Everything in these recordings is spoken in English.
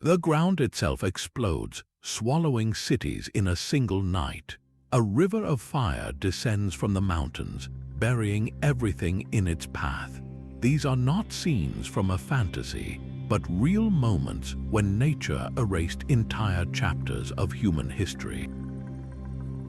The ground itself explodes, swallowing cities in a single night. A river of fire descends from the mountains, burying everything in its path. These are not scenes from a fantasy, but real moments when nature erased entire chapters of human history.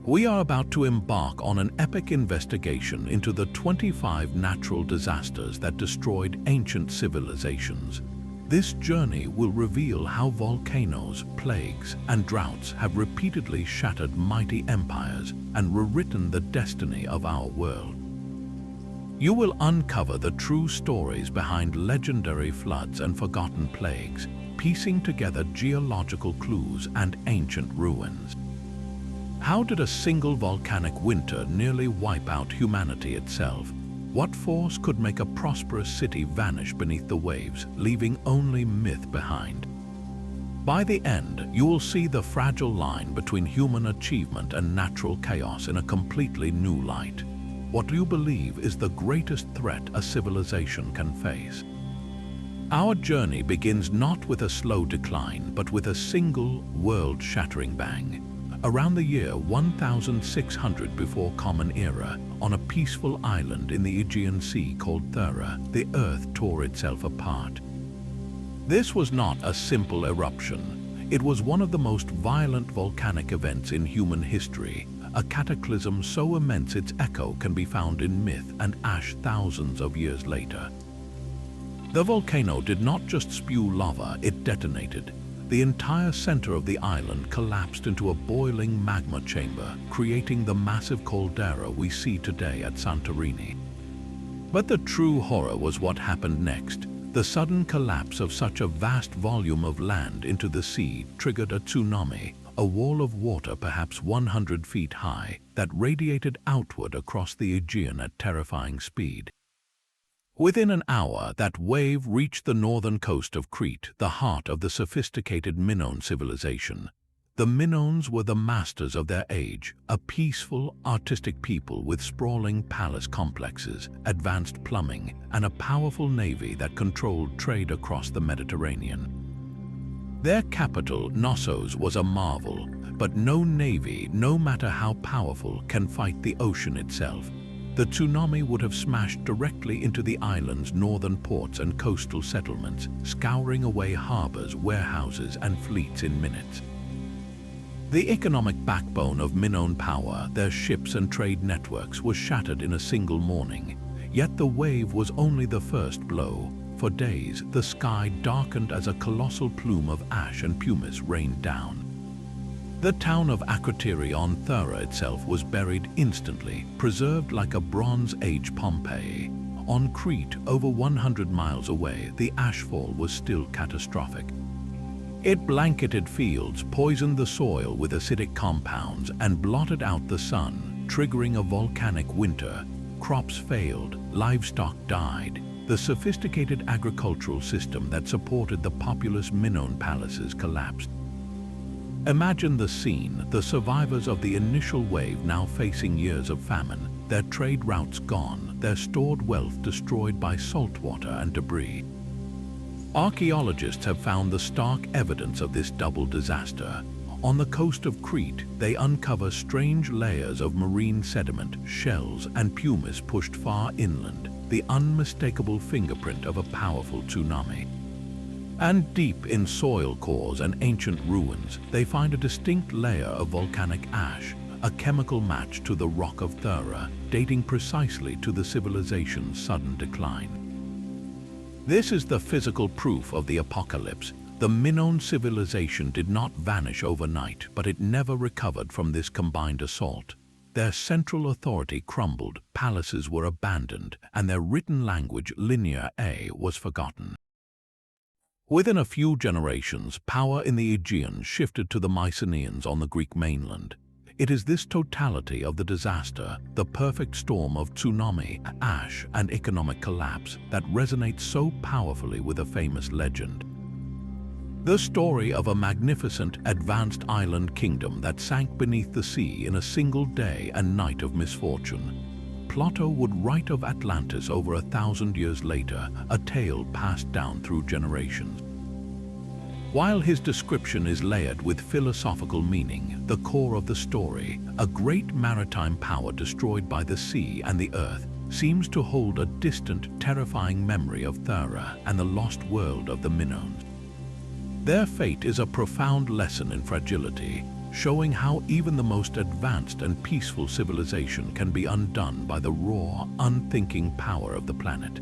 We are about to embark on an epic investigation into the 25 natural disasters that destroyed ancient civilizations. This journey will reveal how volcanoes, plagues, and droughts have repeatedly shattered mighty empires and rewritten the destiny of our world. You will uncover the true stories behind legendary floods and forgotten plagues, piecing together geological clues and ancient ruins. How did a single volcanic winter nearly wipe out humanity itself? What force could make a prosperous city vanish beneath the waves, leaving only myth behind? By the end, you will see the fragile line between human achievement and natural chaos in a completely new light. What do you believe is the greatest threat a civilization can face? Our journey begins not with a slow decline, but with a single world-shattering bang. Around the year 1600 before Common Era, on a peaceful island in the Aegean Sea called Thera, the Earth tore itself apart. This was not a simple eruption. It was one of the most violent volcanic events in human history, a cataclysm so immense its echo can be found in myth and ash thousands of years later. The volcano did not just spew lava, it detonated. The entire center of the island collapsed into a boiling magma chamber, creating the massive caldera we see today at Santorini. But the true horror was what happened next. The sudden collapse of such a vast volume of land into the sea triggered a tsunami, a wall of water perhaps 100 feet high that radiated outward across the Aegean at terrifying speed. Within an hour, that wave reached the northern coast of Crete, the heart of the sophisticated Minoan civilization. The Minoans were the masters of their age, a peaceful, artistic people with sprawling palace complexes, advanced plumbing, and a powerful navy that controlled trade across the Mediterranean. Their capital, Knossos, was a marvel, but no navy, no matter how powerful, can fight the ocean itself. The tsunami would have smashed directly into the island's northern ports and coastal settlements, scouring away harbors, warehouses, and fleets in minutes. The economic backbone of Minoan power, their ships and trade networks, was shattered in a single morning. Yet the wave was only the first blow. For days, the sky darkened as a colossal plume of ash and pumice rained down. The town of Akrotiri on Thera itself was buried instantly, preserved like a Bronze Age Pompeii. On Crete, over 100 miles away, the ashfall was still catastrophic. It blanketed fields, poisoned the soil with acidic compounds, and blotted out the sun, triggering a volcanic winter. Crops failed, livestock died. The sophisticated agricultural system that supported the populous Minoan palaces collapsed. Imagine the scene, the survivors of the initial wave now facing years of famine, their trade routes gone, their stored wealth destroyed by saltwater and debris. Archaeologists have found the stark evidence of this double disaster. On the coast of Crete, they uncover strange layers of marine sediment, shells, and pumice pushed far inland, the unmistakable fingerprint of a powerful tsunami. And deep in soil cores and ancient ruins, they find a distinct layer of volcanic ash, a chemical match to the rock of Thera, dating precisely to the civilization's sudden decline. This is the physical proof of the apocalypse. The Minoan civilization did not vanish overnight, but it never recovered from this combined assault. Their central authority crumbled, palaces were abandoned, and their written language, Linear A, was forgotten. Within a few generations, power in the Aegean shifted to the Mycenaeans on the Greek mainland. It is this totality of the disaster, the perfect storm of tsunami, ash, and economic collapse, that resonates so powerfully with a famous legend. The story of a magnificent, advanced island kingdom that sank beneath the sea in a single day and night of misfortune. Plato would write of Atlantis over 1,000 years later, a tale passed down through generations. While his description is layered with philosophical meaning, the core of the story, a great maritime power destroyed by the sea and the earth, seems to hold a distant, terrifying memory of Thera and the lost world of the Minoans. Their fate is a profound lesson in fragility, showing how even the most advanced and peaceful civilization can be undone by the raw, unthinking power of the planet.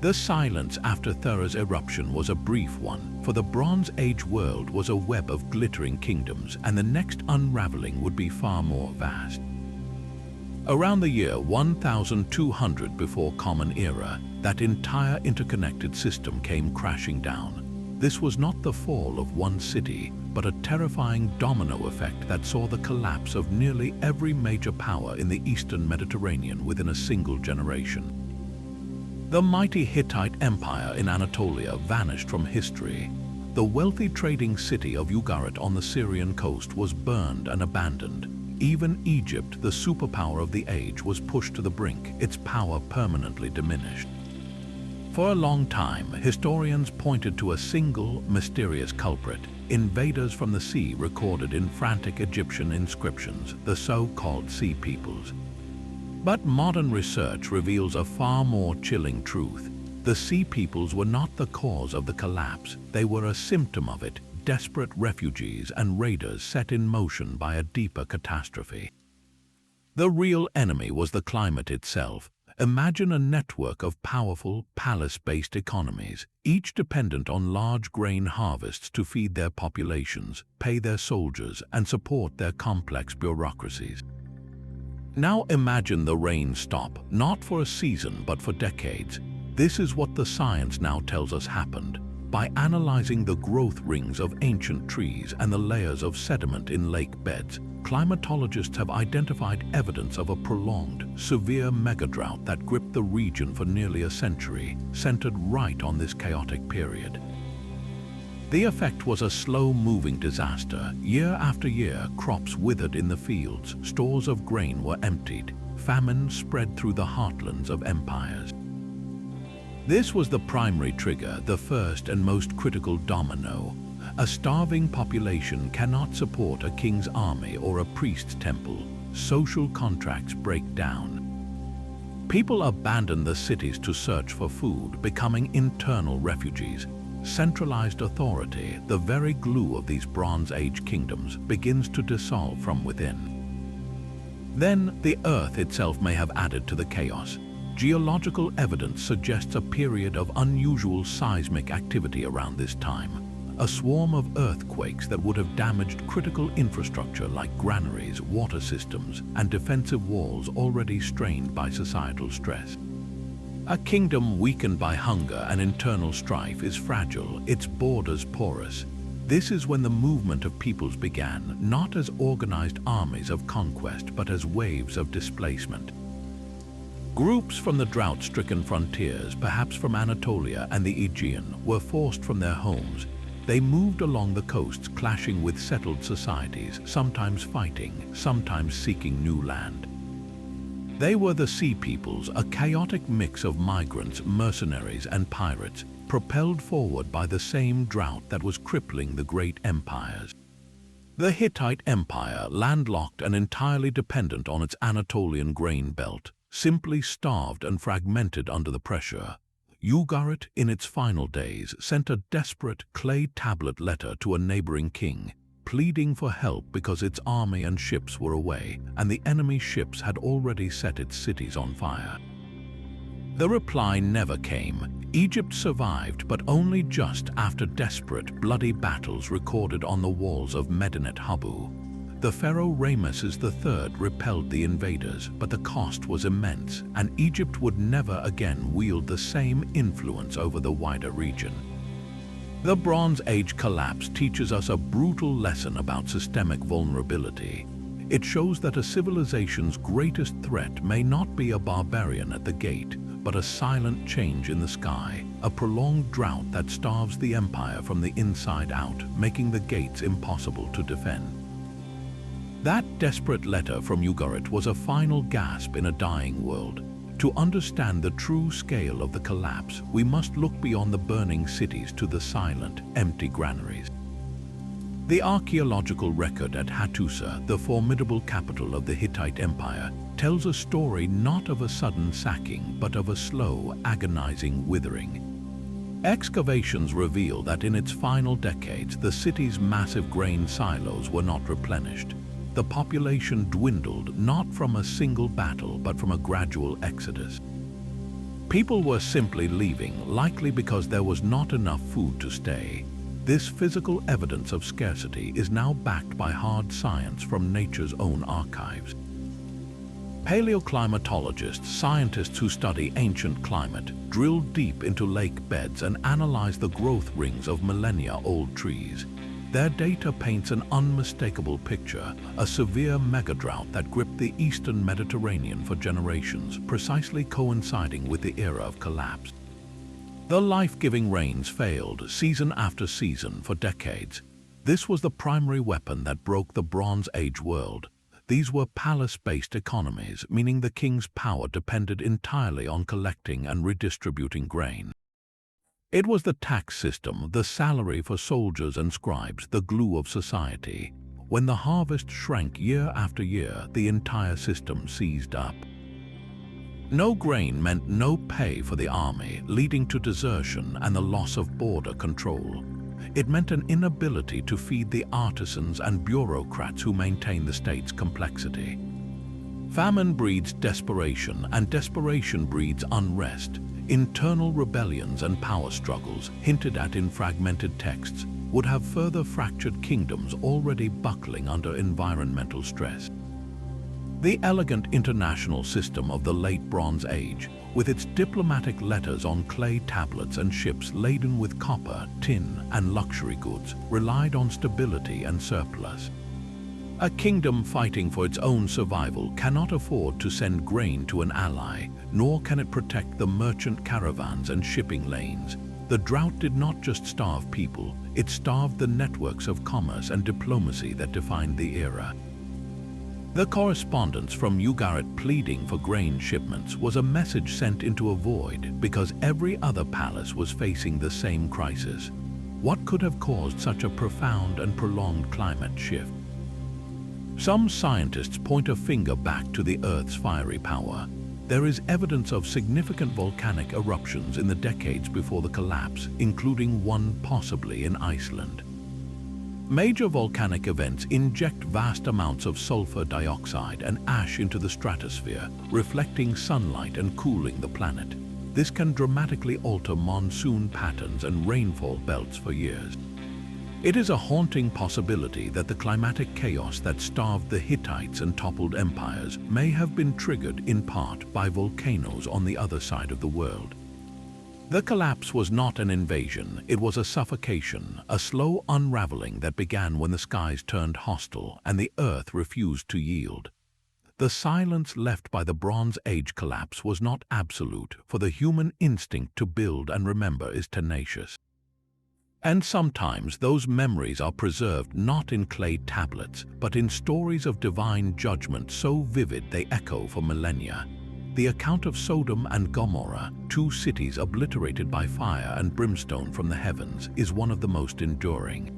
The silence after Thera's eruption was a brief one, for the Bronze Age world was a web of glittering kingdoms, and the next unraveling would be far more vast. Around the year 1200 before Common Era, that entire interconnected system came crashing down. This was not the fall of one city, but a terrifying domino effect that saw the collapse of nearly every major power in the Eastern Mediterranean within a single generation. The mighty Hittite Empire in Anatolia vanished from history. The wealthy trading city of Ugarit on the Syrian coast was burned and abandoned. Even Egypt, the superpower of the age, was pushed to the brink, its power permanently diminished. For a long time, historians pointed to a single, mysterious culprit: invaders from the sea recorded in frantic Egyptian inscriptions, the so-called Sea Peoples. But modern research reveals a far more chilling truth. The Sea Peoples were not the cause of the collapse, they were a symptom of it, desperate refugees and raiders set in motion by a deeper catastrophe. The real enemy was the climate itself. Imagine a network of powerful, palace-based economies, each dependent on large grain harvests to feed their populations, pay their soldiers, and support their complex bureaucracies. Now imagine the rain stop, not for a season but for decades. This is what the science now tells us happened. By analyzing the growth rings of ancient trees and the layers of sediment in lake beds, climatologists have identified evidence of a prolonged, severe megadrought that gripped the region for nearly a century, centered right on this chaotic period. The effect was a slow-moving disaster. Year after year, crops withered in the fields, stores of grain were emptied, famine spread through the heartlands of empires. This was the primary trigger, the first and most critical domino. A starving population cannot support a king's army or a priest's temple. Social contracts break down. People abandon the cities to search for food, becoming internal refugees. Centralized authority, the very glue of these Bronze Age kingdoms, begins to dissolve from within. Then the earth itself may have added to the chaos. Geological evidence suggests a period of unusual seismic activity around this time. A swarm of earthquakes that would have damaged critical infrastructure like granaries, water systems, and defensive walls already strained by societal stress. A kingdom weakened by hunger and internal strife is fragile, its borders porous. This is when the movement of peoples began, not as organized armies of conquest, but as waves of displacement. Groups from the drought-stricken frontiers, perhaps from Anatolia and the Aegean, were forced from their homes. They moved along the coasts, clashing with settled societies, sometimes fighting, sometimes seeking new land. They were the Sea Peoples, a chaotic mix of migrants, mercenaries, and pirates, propelled forward by the same drought that was crippling the great empires. The Hittite Empire, landlocked and entirely dependent on its Anatolian grain belt, simply starved and fragmented under the pressure. Ugarit, in its final days, sent a desperate clay tablet letter to a neighboring king, pleading for help because its army and ships were away, and the enemy ships had already set its cities on fire. The reply never came. Egypt survived, but only just after desperate, bloody battles recorded on the walls of Medinet Habu. The pharaoh Ramesses III repelled the invaders, but the cost was immense, and Egypt would never again wield the same influence over the wider region. The Bronze Age collapse teaches us a brutal lesson about systemic vulnerability. It shows that a civilization's greatest threat may not be a barbarian at the gate, but a silent change in the sky, a prolonged drought that starves the empire from the inside out, making the gates impossible to defend. That desperate letter from Ugarit was a final gasp in a dying world. To understand the true scale of the collapse, we must look beyond the burning cities to the silent, empty granaries. The archaeological record at Hattusa, the formidable capital of the Hittite Empire, tells a story not of a sudden sacking, but of a slow, agonizing withering. Excavations reveal that in its final decades, the city's massive grain silos were not replenished. The population dwindled not from a single battle, but from a gradual exodus. People were simply leaving, likely because there was not enough food to stay. This physical evidence of scarcity is now backed by hard science from nature's own archives. Paleoclimatologists, scientists who study ancient climate, drill deep into lake beds and analyze the growth rings of millennia-old trees. Their data paints an unmistakable picture, a severe megadrought that gripped the eastern Mediterranean for generations, precisely coinciding with the era of collapse. The life-giving rains failed season after season for decades. This was the primary weapon that broke the Bronze Age world. These were palace-based economies, meaning the king's power depended entirely on collecting and redistributing grain. It was the tax system, the salary for soldiers and scribes, the glue of society. When the harvest shrank year after year, the entire system seized up. No grain meant no pay for the army, leading to desertion and the loss of border control. It meant an inability to feed the artisans and bureaucrats who maintain the state's complexity. Famine breeds desperation, and desperation breeds unrest. Internal rebellions and power struggles, hinted at in fragmented texts, would have further fractured kingdoms already buckling under environmental stress. The elegant international system of the late Bronze Age, with its diplomatic letters on clay tablets and ships laden with copper, tin, and luxury goods, relied on stability and surplus. A kingdom fighting for its own survival cannot afford to send grain to an ally, nor can it protect the merchant caravans and shipping lanes. The drought did not just starve people, it starved the networks of commerce and diplomacy that defined the era. The correspondence from Ugarit pleading for grain shipments was a message sent into a void because every other palace was facing the same crisis. What could have caused such a profound and prolonged climate shift? Some scientists point a finger back to the Earth's fiery power. There is evidence of significant volcanic eruptions in the decades before the collapse, including one possibly in Iceland. Major volcanic events inject vast amounts of sulfur dioxide and ash into the stratosphere, reflecting sunlight and cooling the planet. This can dramatically alter monsoon patterns and rainfall belts for years. It is a haunting possibility that the climatic chaos that starved the Hittites and toppled empires may have been triggered in part by volcanoes on the other side of the world. The collapse was not an invasion, it was a suffocation, a slow unraveling that began when the skies turned hostile and the earth refused to yield. The silence left by the Bronze Age collapse was not absolute, for the human instinct to build and remember is tenacious. And sometimes those memories are preserved not in clay tablets, but in stories of divine judgment so vivid they echo for millennia. The account of Sodom and Gomorrah, two cities obliterated by fire and brimstone from the heavens, is one of the most enduring.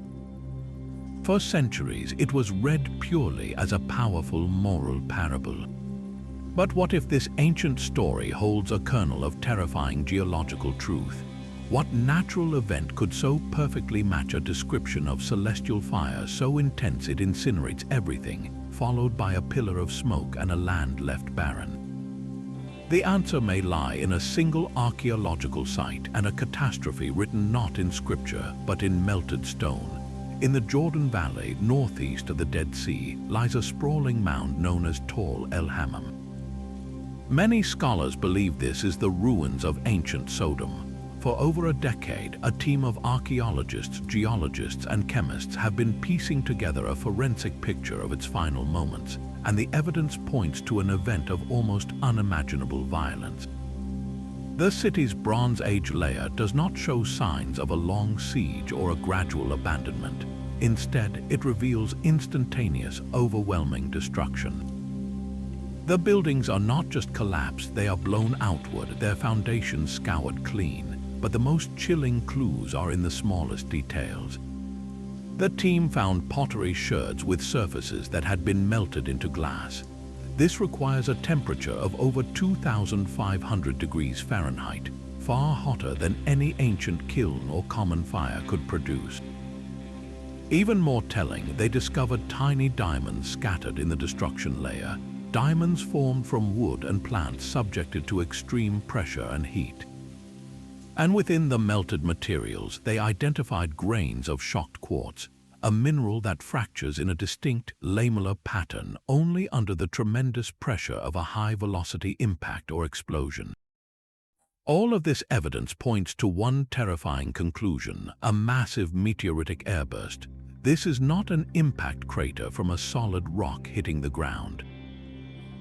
For centuries, it was read purely as a powerful moral parable. But what if this ancient story holds a kernel of terrifying geological truth? What natural event could so perfectly match a description of celestial fire so intense it incinerates everything, followed by a pillar of smoke and a land left barren? The answer may lie in a single archaeological site and a catastrophe written not in scripture, but in melted stone. In the Jordan Valley, northeast of the Dead Sea, lies a sprawling mound known as Tall El Hammam. Many scholars believe this is the ruins of ancient Sodom. For over a decade, a team of archaeologists, geologists, and chemists have been piecing together a forensic picture of its final moments, and the evidence points to an event of almost unimaginable violence. The city's Bronze Age layer does not show signs of a long siege or a gradual abandonment. Instead, it reveals instantaneous, overwhelming destruction. The buildings are not just collapsed, they are blown outward, their foundations scoured clean. But the most chilling clues are in the smallest details. The team found pottery sherds with surfaces that had been melted into glass. This requires a temperature of over 2,500 degrees Fahrenheit, far hotter than any ancient kiln or common fire could produce. Even more telling, they discovered tiny diamonds scattered in the destruction layer, diamonds formed from wood and plants subjected to extreme pressure and heat. And within the melted materials, they identified grains of shocked quartz, a mineral that fractures in a distinct lamellar pattern only under the tremendous pressure of a high-velocity impact or explosion. All of this evidence points to one terrifying conclusion: a massive meteoritic airburst. This is not an impact crater from a solid rock hitting the ground.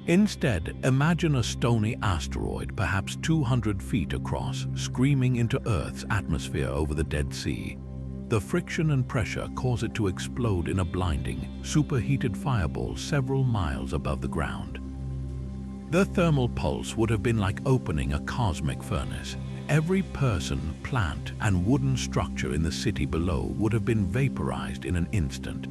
Instead, imagine a stony asteroid, perhaps 200 feet across, screaming into Earth's atmosphere over the Dead Sea. The friction and pressure cause it to explode in a blinding, superheated fireball several miles above the ground. The thermal pulse would have been like opening a cosmic furnace. Every person, plant, and wooden structure in the city below would have been vaporized in an instant.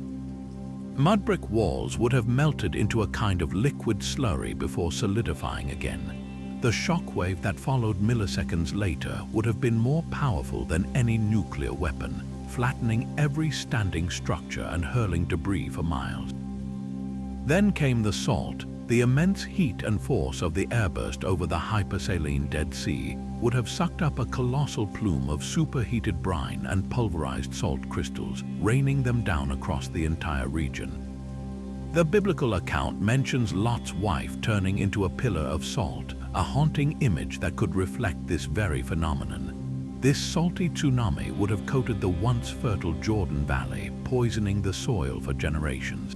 Mud brick walls would have melted into a kind of liquid slurry before solidifying again. The shockwave that followed milliseconds later would have been more powerful than any nuclear weapon, flattening every standing structure and hurling debris for miles. Then came the salt. The immense heat and force of the airburst over the hypersaline Dead Sea would have sucked up a colossal plume of superheated brine and pulverized salt crystals, raining them down across the entire region. The biblical account mentions Lot's wife turning into a pillar of salt, a haunting image that could reflect this very phenomenon. This salty tsunami would have coated the once fertile Jordan Valley, poisoning the soil for generations.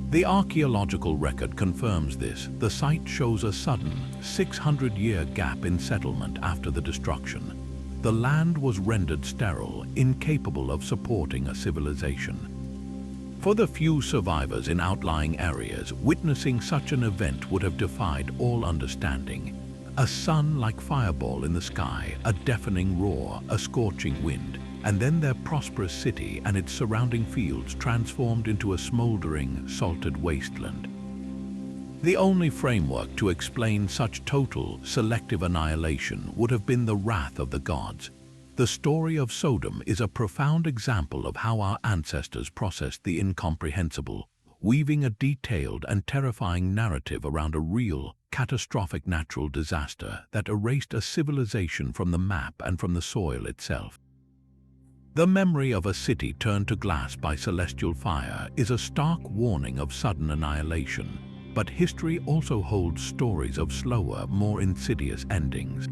The archaeological record confirms this. The site shows a sudden 600-year gap in settlement after the destruction. The land was rendered sterile, incapable of supporting a civilization. For the few survivors in outlying areas, witnessing such an event would have defied all understanding. A sun-like fireball in the sky, a deafening roar, a scorching wind, and then their prosperous city and its surrounding fields transformed into a smoldering, salted wasteland. The only framework to explain such total, selective annihilation would have been the wrath of the gods. The story of Sodom is a profound example of how our ancestors processed the incomprehensible, weaving a detailed and terrifying narrative around a real, catastrophic natural disaster that erased a civilization from the map and from the soil itself. The memory of a city turned to glass by celestial fire is a stark warning of sudden annihilation, but history also holds stories of slower, more insidious endings.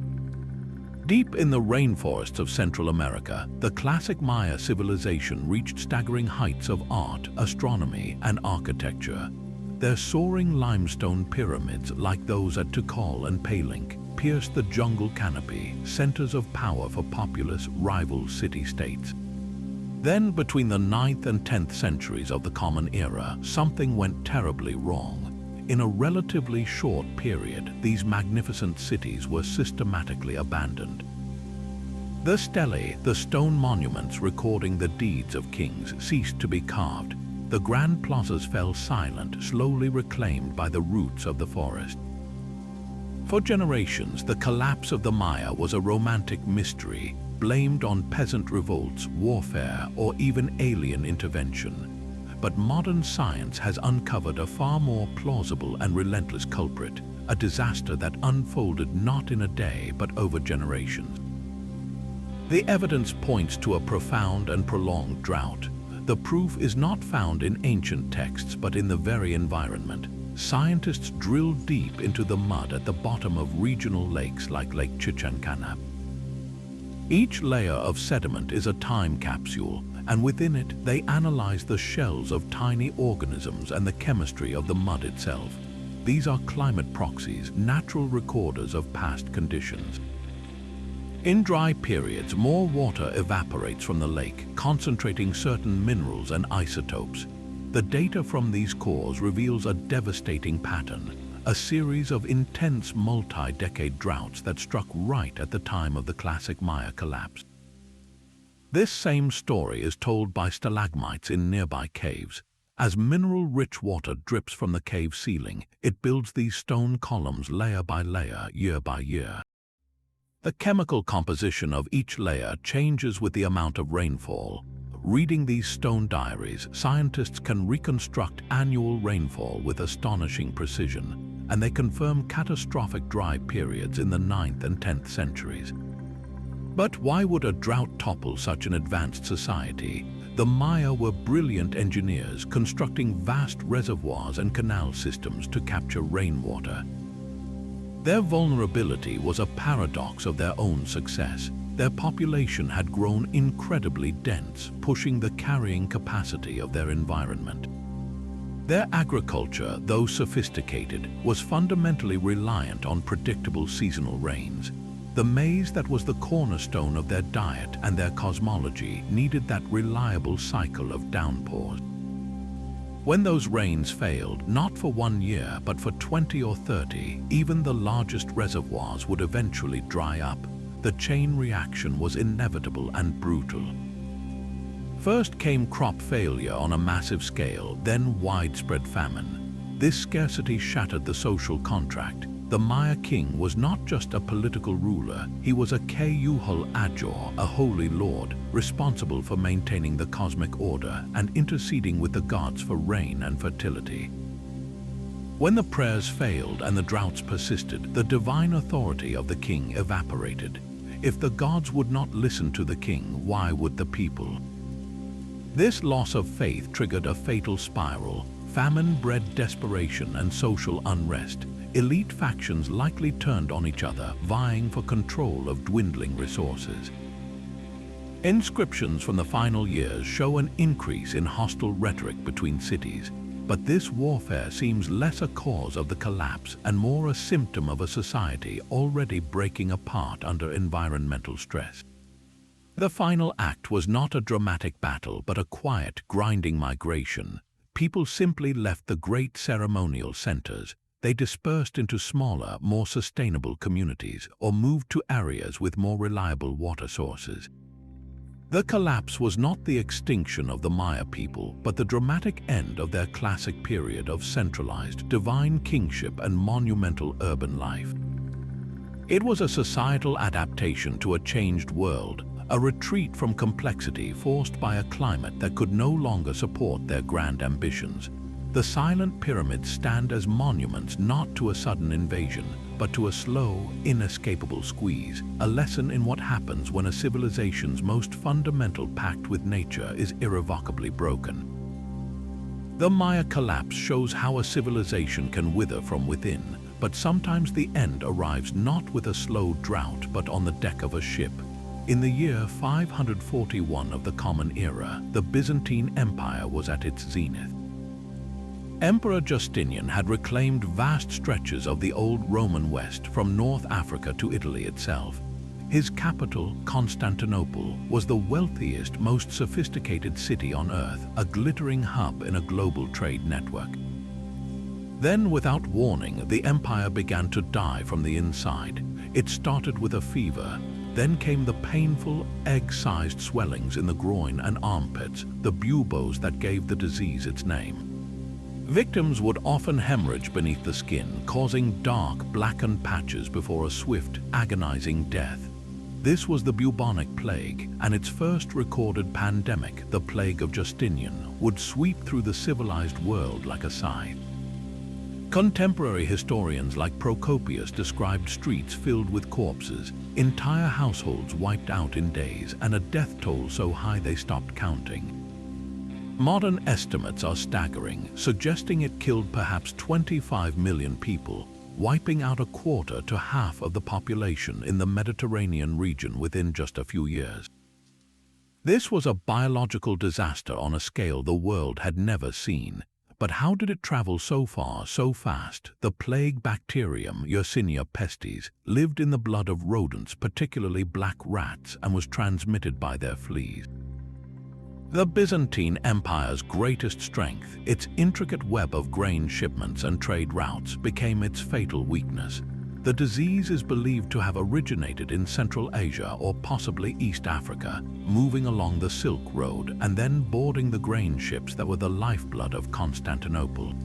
Deep in the rainforests of Central America, the classic Maya civilization reached staggering heights of art, astronomy, and architecture. Their soaring limestone pyramids, like those at Tikal and Palenque, pierced the jungle canopy, centers of power for populous, rival city-states. Then, between the 9th and 10th centuries of the Common Era, something went terribly wrong. In a relatively short period, these magnificent cities were systematically abandoned. The stelae, the stone monuments recording the deeds of kings, ceased to be carved. The grand plazas fell silent, slowly reclaimed by the roots of the forest. For generations, the collapse of the Maya was a romantic mystery, blamed on peasant revolts, warfare, or even alien intervention. But modern science has uncovered a far more plausible and relentless culprit, a disaster that unfolded not in a day but over generations. The evidence points to a profound and prolonged drought. The proof is not found in ancient texts but in the very environment. Scientists drill deep into the mud at the bottom of regional lakes like Lake Chichancana. Each layer of sediment is a time capsule, and within it they analyze the shells of tiny organisms and the chemistry of the mud itself. These are climate proxies, natural recorders of past conditions. In dry periods, more water evaporates from the lake, concentrating certain minerals and isotopes. The data from these cores reveals a devastating pattern. a series of intense multi-decade droughts that struck right at the time of the classic Maya collapse. This same story is told by stalagmites in nearby caves. As mineral-rich water drips from the cave ceiling, it builds these stone columns layer by layer, year by year. The chemical composition of each layer changes with the amount of rainfall. Reading these stone diaries, scientists can reconstruct annual rainfall with astonishing precision, and they confirm catastrophic dry periods in the 9th and 10th centuries. But why would a drought topple such an advanced society? The Maya were brilliant engineers constructing vast reservoirs and canal systems to capture rainwater. Their vulnerability was a paradox of their own success. Their population had grown incredibly dense, pushing the carrying capacity of their environment. Their agriculture, though sophisticated, was fundamentally reliant on predictable seasonal rains. The maize that was the cornerstone of their diet and their cosmology needed that reliable cycle of downpours. When those rains failed, not for 1 year, but for 20 or 30, even the largest reservoirs would eventually dry up. The chain reaction was inevitable and brutal. First came crop failure on a massive scale, then widespread famine. This scarcity shattered the social contract. The Maya king was not just a political ruler, he was a Kayuhul Ajor, a holy lord, responsible for maintaining the cosmic order and interceding with the gods for rain and fertility. When the prayers failed and the droughts persisted, the divine authority of the king evaporated. If the gods would not listen to the king, why would the people? This loss of faith triggered a fatal spiral. Famine bred desperation and social unrest. Elite factions likely turned on each other, vying for control of dwindling resources. Inscriptions from the final years show an increase in hostile rhetoric between cities, but this warfare seems less a cause of the collapse and more a symptom of a society already breaking apart under environmental stress. The final act was not a dramatic battle, but a quiet, grinding migration. People simply left the great ceremonial centers. They dispersed into smaller, more sustainable communities or moved to areas with more reliable water sources. The collapse was not the extinction of the Maya people, but the dramatic end of their classic period of centralized, divine kingship and monumental urban life. It was a societal adaptation to a changed world, a retreat from complexity forced by a climate that could no longer support their grand ambitions. The silent pyramids stand as monuments not to a sudden invasion, but to a slow, inescapable squeeze, a lesson in what happens when a civilization's most fundamental pact with nature is irrevocably broken. The Maya collapse shows how a civilization can wither from within, but sometimes the end arrives not with a slow drought, but on the deck of a ship. In the year 541 of the Common Era, the Byzantine Empire was at its zenith. Emperor Justinian had reclaimed vast stretches of the old Roman West from North Africa to Italy itself. His capital, Constantinople, was the wealthiest, most sophisticated city on earth, a glittering hub in a global trade network. Then, without warning, the empire began to die from the inside. It started with a fever. Then came the painful, egg-sized swellings in the groin and armpits, the buboes that gave the disease its name. Victims would often hemorrhage beneath the skin, causing dark, blackened patches before a swift, agonizing death. This was the bubonic plague, and its first recorded pandemic, the plague of Justinian, would sweep through the civilized world like a scythe. Contemporary historians like Procopius described streets filled with corpses, entire households wiped out in days, and a death toll so high they stopped counting. Modern estimates are staggering, suggesting it killed perhaps 25 million people, wiping out a quarter to half of the population in the Mediterranean region within just a few years. This was a biological disaster on a scale the world had never seen. But how did it travel so far, so fast? The plague bacterium, Yersinia pestis, lived in the blood of rodents, particularly black rats, and was transmitted by their fleas. The Byzantine Empire's greatest strength, its intricate web of grain shipments and trade routes, became its fatal weakness. The disease is believed to have originated in Central Asia or possibly East Africa, moving along the Silk Road and then boarding the grain ships that were the lifeblood of Constantinople.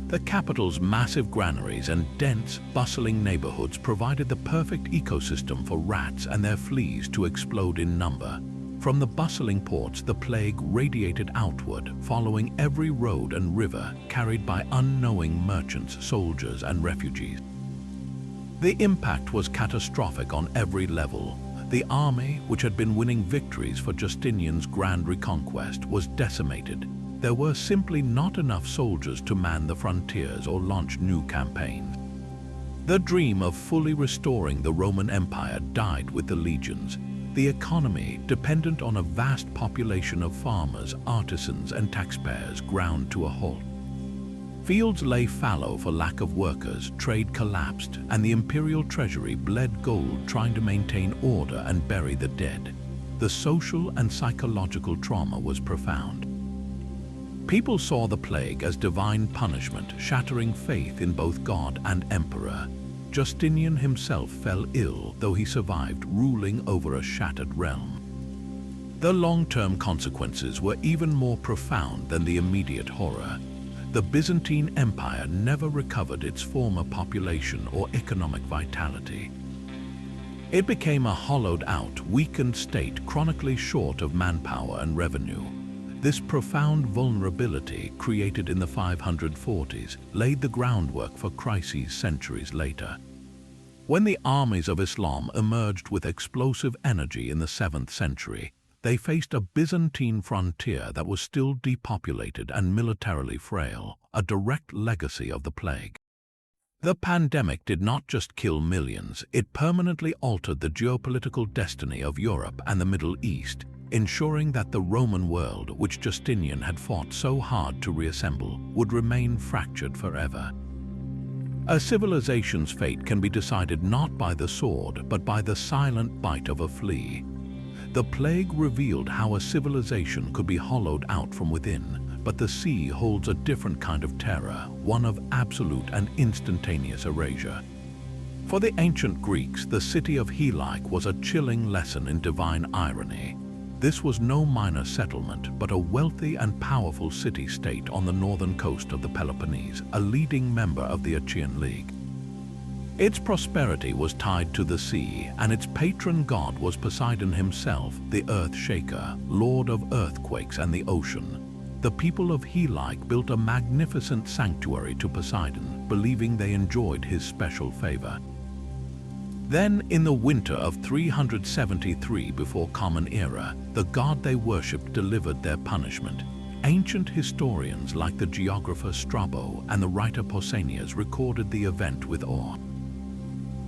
The capital's massive granaries and dense, bustling neighborhoods provided the perfect ecosystem for rats and their fleas to explode in number. From the bustling ports, the plague radiated outward, following every road and river carried by unknowing merchants, soldiers, and refugees. The impact was catastrophic on every level. The army, which had been winning victories for Justinian's grand reconquest, was decimated. There were simply not enough soldiers to man the frontiers or launch new campaigns. The dream of fully restoring the Roman Empire died with the legions. The economy, dependent on a vast population of farmers, artisans, and taxpayers, ground to a halt. Fields lay fallow for lack of workers, trade collapsed, and the imperial treasury bled gold trying to maintain order and bury the dead. The social and psychological trauma was profound. People saw the plague as divine punishment, shattering faith in both God and emperor. Justinian himself fell ill, though he survived, ruling over a shattered realm. The long-term consequences were even more profound than the immediate horror. The Byzantine Empire never recovered its former population or economic vitality. It became a hollowed-out, weakened state chronically short of manpower and revenue. This profound vulnerability, created in the 540s, laid the groundwork for crises centuries later. When the armies of Islam emerged with explosive energy in the 7th century, they faced a Byzantine frontier that was still depopulated and militarily frail, a direct legacy of the plague. The pandemic did not just kill millions, it permanently altered the geopolitical destiny of Europe and the Middle East, ensuring that the Roman world, which Justinian had fought so hard to reassemble, would remain fractured forever. A civilization's fate can be decided not by the sword, but by the silent bite of a flea. The plague revealed how a civilization could be hollowed out from within, but the sea holds a different kind of terror, one of absolute and instantaneous erasure. For the ancient Greeks, the city of Hylike was a chilling lesson in divine irony. This was no minor settlement, but a wealthy and powerful city-state on the northern coast of the Peloponnese, a leading member of the Achaean League. Its prosperity was tied to the sea, and its patron god was Poseidon himself, the Earth Shaker, lord of earthquakes and the ocean. The people of Hylike built a magnificent sanctuary to Poseidon, believing they enjoyed his special favor. Then, in the winter of 373 before Common Era, the god they worshipped delivered their punishment. Ancient historians like the geographer Strabo and the writer Pausanias recorded the event with awe.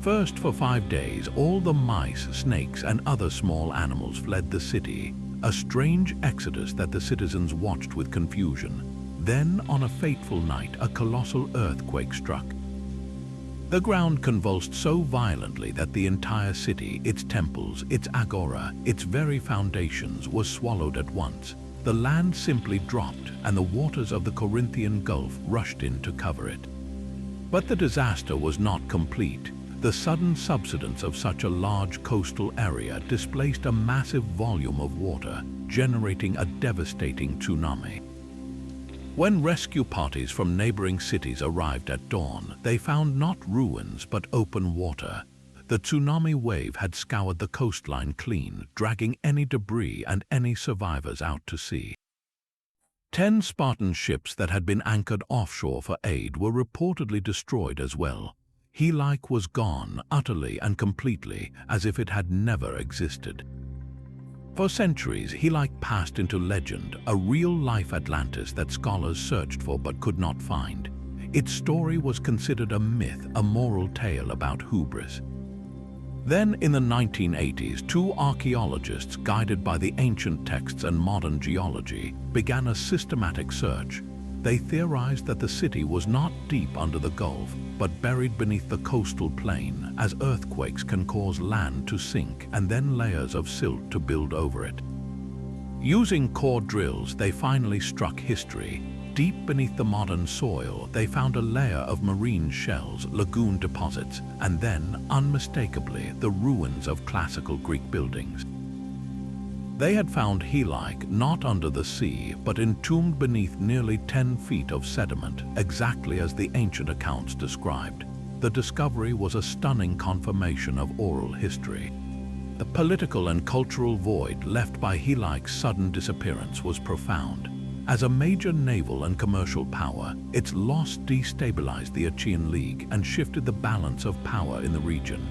First, for 5 days, all the mice, snakes, and other small animals fled the city, a strange exodus that the citizens watched with confusion. Then, on a fateful night, a colossal earthquake struck. The ground convulsed so violently that the entire city, its temples, its agora, its very foundations, was swallowed at once. The land simply dropped, and the waters of the Corinthian Gulf rushed in to cover it. But the disaster was not complete. The sudden subsidence of such a large coastal area displaced a massive volume of water, generating a devastating tsunami. When rescue parties from neighboring cities arrived at dawn, they found not ruins but open water. The tsunami wave had scoured the coastline clean, dragging any debris and any survivors out to sea. 10 Spartan ships that had been anchored offshore for aid were reportedly destroyed as well. Hylike was gone, utterly and completely, as if it had never existed. For centuries, Hylike passed into legend, a real-life Atlantis that scholars searched for but could not find. Its story was considered a myth, a moral tale about hubris. Then, in the 1980s, 2 archaeologists, guided by the ancient texts and modern geology, began a systematic search. They theorized that the city was not deep under the Gulf, but buried beneath the coastal plain, as earthquakes can cause land to sink and then layers of silt to build over it. Using core drills, they finally struck history. Deep beneath the modern soil, they found a layer of marine shells, lagoon deposits, and then, unmistakably, the ruins of classical Greek buildings. They had found Helike not under the sea, but entombed beneath nearly 10 feet of sediment, exactly as the ancient accounts described. The discovery was a stunning confirmation of oral history. The political and cultural void left by Helike's sudden disappearance was profound. As a major naval and commercial power, its loss destabilized the Achaean League and shifted the balance of power in the region.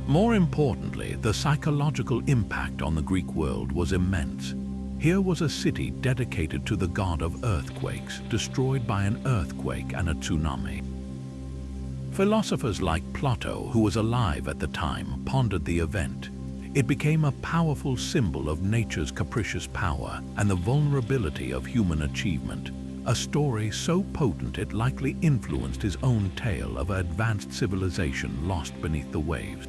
More importantly, the psychological impact on the Greek world was immense. Here was a city dedicated to the god of earthquakes, destroyed by an earthquake and a tsunami. Philosophers like Plato, who was alive at the time, pondered the event. It became a powerful symbol of nature's capricious power and the vulnerability of human achievement, a story so potent it likely influenced his own tale of an advanced civilization lost beneath the waves.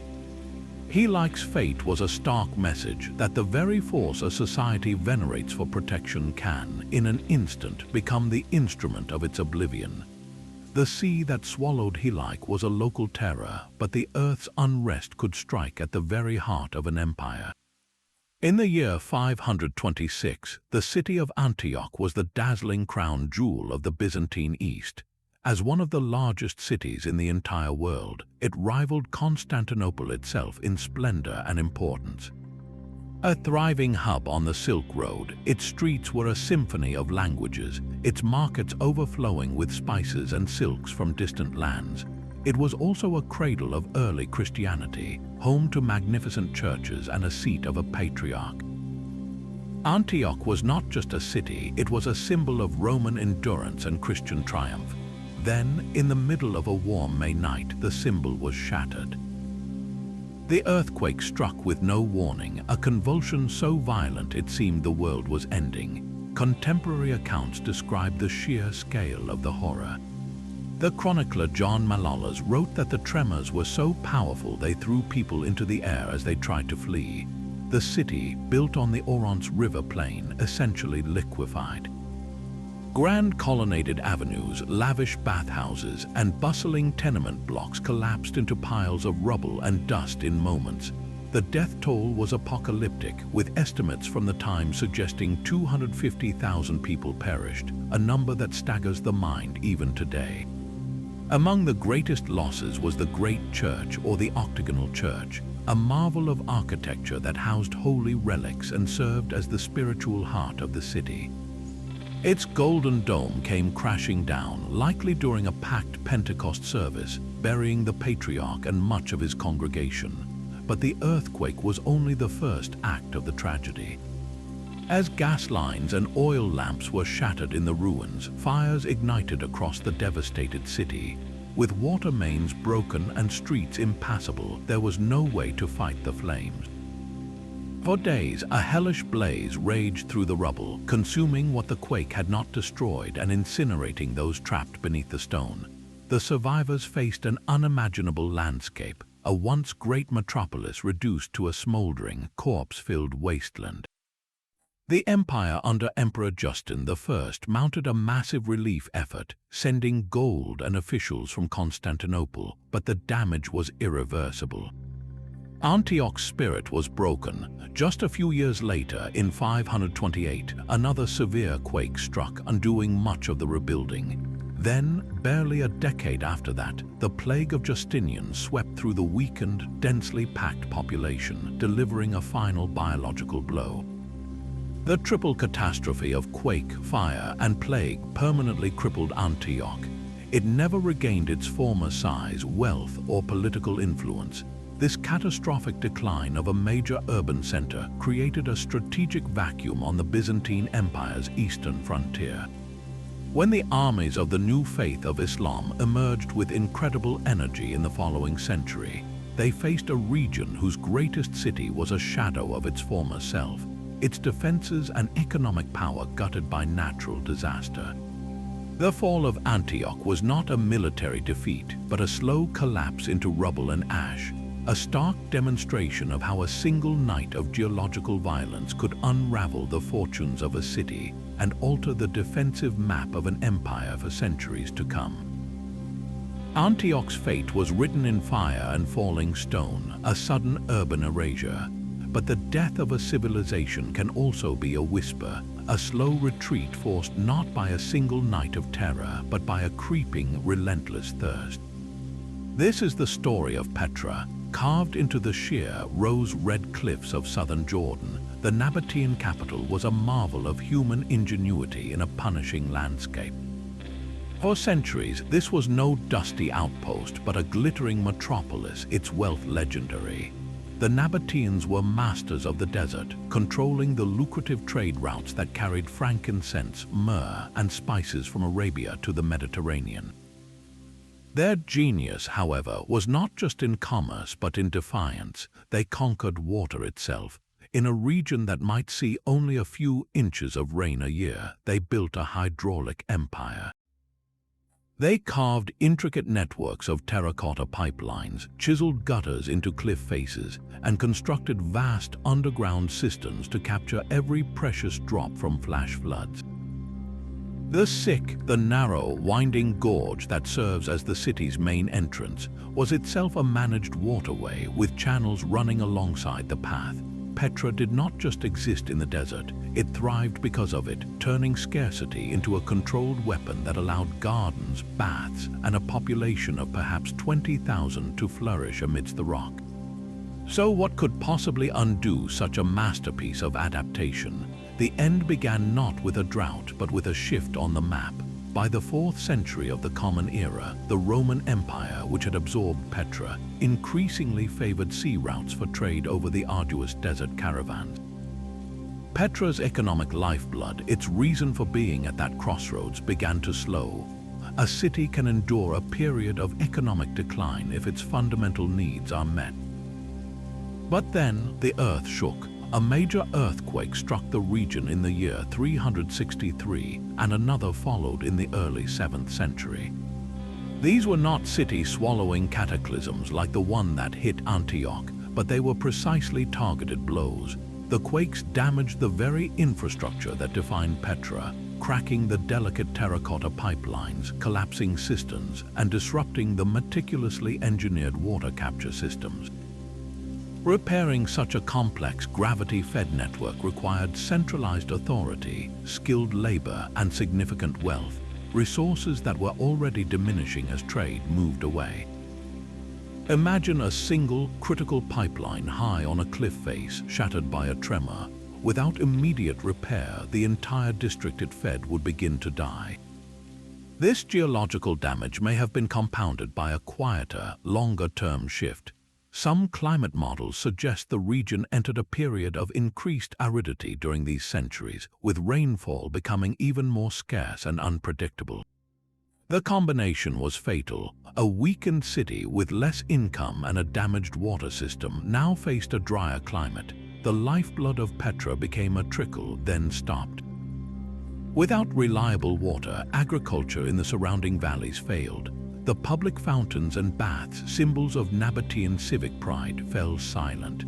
Helike's fate was a stark message that the very force a society venerates for protection can, in an instant, become the instrument of its oblivion. The sea that swallowed Helike was a local terror, but the earth's unrest could strike at the very heart of an empire. In the year 526, the city of Antioch was the dazzling crown jewel of the Byzantine East. As one of the largest cities in the entire world, it rivaled Constantinople itself in splendor and importance. A thriving hub on the Silk Road, its streets were a symphony of languages, its markets overflowing with spices and silks from distant lands. It was also a cradle of early Christianity, home to magnificent churches and a seat of a patriarch. Antioch was not just a city, it was a symbol of Roman endurance and Christian triumph. Then, in the middle of a warm May night, the symbol was shattered. The earthquake struck with no warning, a convulsion so violent it seemed the world was ending. Contemporary accounts describe the sheer scale of the horror. The chronicler John Malolas wrote that the tremors were so powerful they threw people into the air as they tried to flee. The city, built on the Orontes River plain, essentially liquefied. Grand colonnaded avenues, lavish bathhouses, and bustling tenement blocks collapsed into piles of rubble and dust in moments. The death toll was apocalyptic, with estimates from the time suggesting 250,000 people perished, a number that staggers the mind even today. Among the greatest losses was the Great Church, or the Octagonal Church, a marvel of architecture that housed holy relics and served as the spiritual heart of the city. Its golden dome came crashing down, likely during a packed Pentecost service, burying the patriarch and much of his congregation. But the earthquake was only the first act of the tragedy. As gas lines and oil lamps were shattered in the ruins, fires ignited across the devastated city. With water mains broken and streets impassable, there was no way to fight the flames. For days, a hellish blaze raged through the rubble, consuming what the quake had not destroyed and incinerating those trapped beneath the stone. The survivors faced an unimaginable landscape, a once great metropolis reduced to a smoldering, corpse-filled wasteland. The empire under Emperor Justin I mounted a massive relief effort, sending gold and officials from Constantinople, but the damage was irreversible. Antioch's spirit was broken. Just a few years later, in 528, another severe quake struck, undoing much of the rebuilding. Then, barely a decade after that, the plague of Justinian swept through the weakened, densely packed population, delivering a final biological blow. The triple catastrophe of quake, fire, and plague permanently crippled Antioch. It never regained its former size, wealth, or political influence. This catastrophic decline of a major urban center created a strategic vacuum on the Byzantine Empire's eastern frontier. When the armies of the new faith of Islam emerged with incredible energy in the following century, they faced a region whose greatest city was a shadow of its former self, its defenses and economic power gutted by natural disaster. The fall of Antioch was not a military defeat, but a slow collapse into rubble and ash. a stark demonstration of how a single night of geological violence could unravel the fortunes of a city and alter the defensive map of an empire for centuries to come. Antioch's fate was written in fire and falling stone, a sudden urban erasure. But the death of a civilization can also be a whisper, a slow retreat forced not by a single night of terror, but by a creeping, relentless thirst. This is the story of Petra. Carved into the sheer, rose-red cliffs of southern Jordan, the Nabatean capital was a marvel of human ingenuity in a punishing landscape. For centuries, this was no dusty outpost, but a glittering metropolis, its wealth legendary. The Nabateans were masters of the desert, controlling the lucrative trade routes that carried frankincense, myrrh, and spices from Arabia to the Mediterranean. Their genius, however, was not just in commerce but in defiance. They conquered water itself. In a region that might see only a few inches of rain a year, they built a hydraulic empire. They carved intricate networks of terracotta pipelines, chiseled gutters into cliff faces, and constructed vast underground cisterns to capture every precious drop from flash floods. The narrow, winding gorge that serves as the city's main entrance was itself a managed waterway with channels running alongside the path. Petra did not just exist in the desert, it thrived because of it, turning scarcity into a controlled weapon that allowed gardens, baths, and a population of perhaps 20,000 to flourish amidst the rock. So what could possibly undo such a masterpiece of adaptation? The end began not with a drought, but with a shift on the map. By the 4th century of the Common Era, the Roman Empire, which had absorbed Petra, increasingly favored sea routes for trade over the arduous desert caravans. Petra's economic lifeblood, its reason for being at that crossroads, began to slow. A city can endure a period of economic decline if its fundamental needs are met. But then the earth shook. A major earthquake struck the region in the year 363, and another followed in the early 7th century. These were not city-swallowing cataclysms like the one that hit Antioch, but they were precisely targeted blows. The quakes damaged the very infrastructure that defined Petra, cracking the delicate terracotta pipelines, collapsing cisterns, and disrupting the meticulously engineered water capture systems. Repairing such a complex, gravity-fed network required centralized authority, skilled labor, and significant wealth, resources that were already diminishing as trade moved away. Imagine a single, critical pipeline high on a cliff face, shattered by a tremor. Without immediate repair, the entire district it fed would begin to die. This geological damage may have been compounded by a quieter, longer-term shift. Some climate models suggest the region entered a period of increased aridity during these centuries, with rainfall becoming even more scarce and unpredictable. The combination was fatal. A weakened city with less income and a damaged water system now faced a drier climate. The lifeblood of Petra became a trickle, then stopped. Without reliable water, agriculture in the surrounding valleys failed. The public fountains and baths, symbols of Nabatean civic pride, fell silent.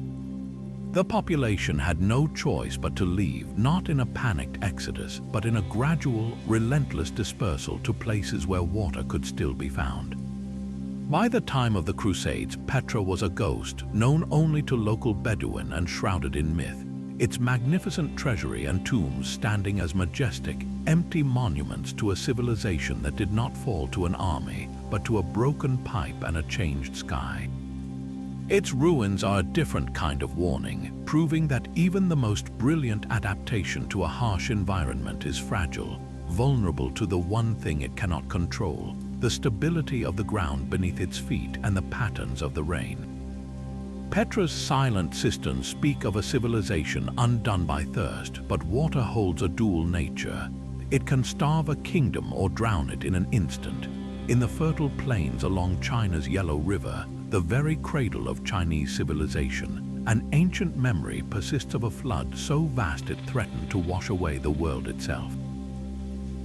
The population had no choice but to leave, not in a panicked exodus, but in a gradual, relentless dispersal to places where water could still be found. By the time of the Crusades, Petra was a ghost, known only to local Bedouin and shrouded in myth. Its magnificent treasury and tombs standing as majestic, empty monuments to a civilization that did not fall to an army, but to a broken pipe and a changed sky. Its ruins are a different kind of warning, proving that even the most brilliant adaptation to a harsh environment is fragile, vulnerable to the one thing it cannot control, the stability of the ground beneath its feet and the patterns of the rain. Petra's silent cisterns speak of a civilization undone by thirst, but water holds a dual nature. It can starve a kingdom or drown it in an instant. In the fertile plains along China's Yellow River, the very cradle of Chinese civilization, an ancient memory persists of a flood so vast it threatened to wash away the world itself.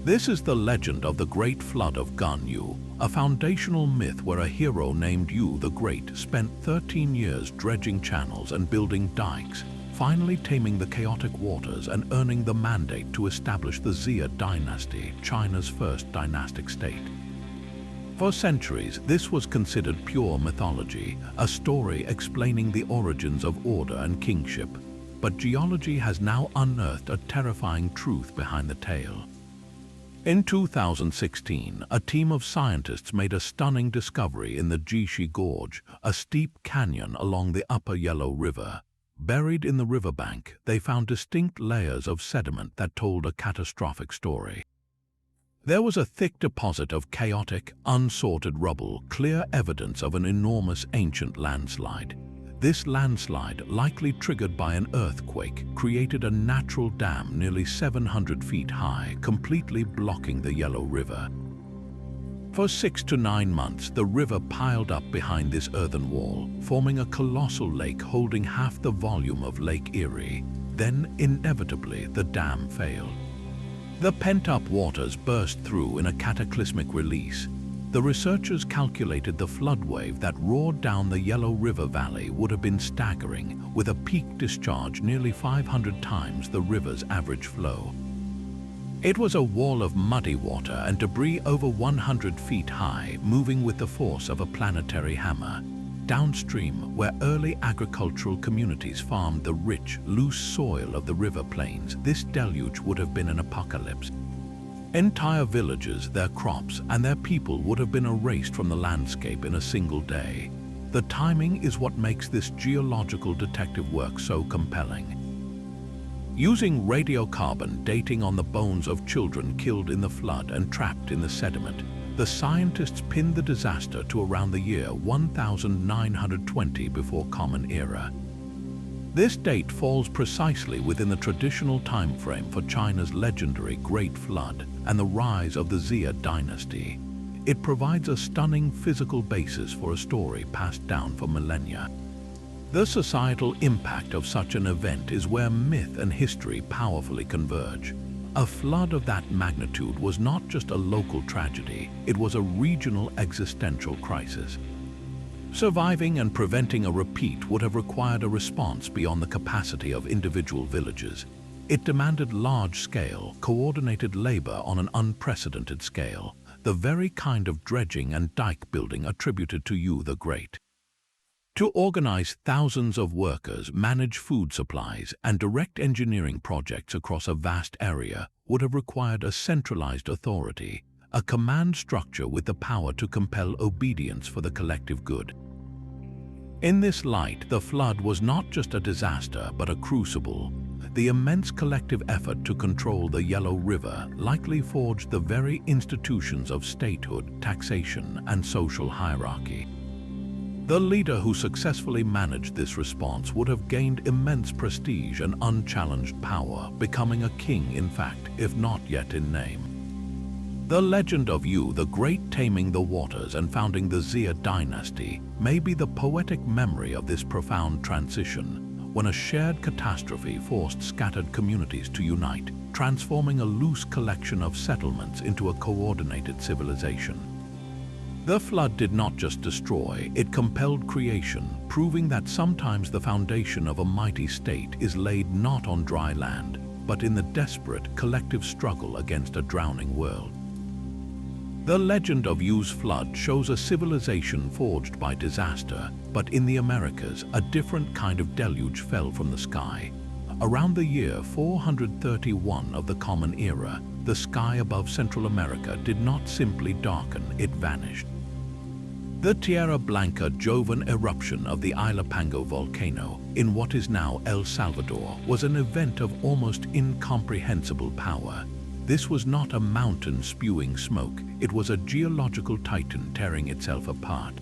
This is the legend of the Great Flood of Ganyu, a foundational myth where a hero named Yu the Great spent 13 years dredging channels and building dikes, finally taming the chaotic waters and earning the mandate to establish the Xia dynasty, China's first dynastic state. For centuries, this was considered pure mythology, a story explaining the origins of order and kingship. But geology has now unearthed a terrifying truth behind the tale. In 2016, a team of scientists made a stunning discovery in the Jishi Gorge, a steep canyon along the upper Yellow River. Buried in the riverbank, they found distinct layers of sediment that told a catastrophic story. There was a thick deposit of chaotic, unsorted rubble, clear evidence of an enormous ancient landslide. This landslide, likely triggered by an earthquake, created a natural dam nearly 700 feet high, completely blocking the Yellow River. For 6 to 9 months, the river piled up behind this earthen wall, forming a colossal lake holding half the volume of Lake Erie. Then, inevitably, the dam failed. The pent-up waters burst through in a cataclysmic release. The researchers calculated the flood wave that roared down the Yellow River Valley would have been staggering, with a peak discharge nearly 500 times the river's average flow. It was a wall of muddy water and debris over 100 feet high, moving with the force of a planetary hammer. Downstream, where early agricultural communities farmed the rich, loose soil of the river plains, this deluge would have been an apocalypse. Entire villages, their crops, and their people would have been erased from the landscape in a single day. The timing is what makes this geological detective work so compelling. Using radiocarbon dating on the bones of children killed in the flood and trapped in the sediment, the scientists pinned the disaster to around the year 1920 before Common Era. This date falls precisely within the traditional time frame for China's legendary Great Flood and the rise of the Xia dynasty. It provides a stunning physical basis for a story passed down for millennia. The societal impact of such an event is where myth and history powerfully converge. A flood of that magnitude was not just a local tragedy, it was a regional existential crisis. Surviving and preventing a repeat would have required a response beyond the capacity of individual villages. It demanded large-scale, coordinated labor on an unprecedented scale, the very kind of dredging and dike building attributed to Yu the Great. To organize thousands of workers, manage food supplies, and direct engineering projects across a vast area would have required a centralized authority, a command structure with the power to compel obedience for the collective good. In this light, the flood was not just a disaster but a crucible. The immense collective effort to control the Yellow River likely forged the very institutions of statehood, taxation, and social hierarchy. The leader who successfully managed this response would have gained immense prestige and unchallenged power, becoming a king in fact, if not yet in name. The legend of Yu the Great taming the waters and founding the Xia dynasty may be the poetic memory of this profound transition, when a shared catastrophe forced scattered communities to unite, transforming a loose collection of settlements into a coordinated civilization. The flood did not just destroy, it compelled creation, proving that sometimes the foundation of a mighty state is laid not on dry land, but in the desperate collective struggle against a drowning world. The legend of Yu's flood shows a civilization forged by disaster, but in the Americas, a different kind of deluge fell from the sky. Around the year 431 of the Common Era, the sky above Central America did not simply darken, it vanished. The Tierra Blanca Jovan eruption of the Ilopango volcano, in what is now El Salvador, was an event of almost incomprehensible power. This was not a mountain spewing smoke, it was a geological titan tearing itself apart.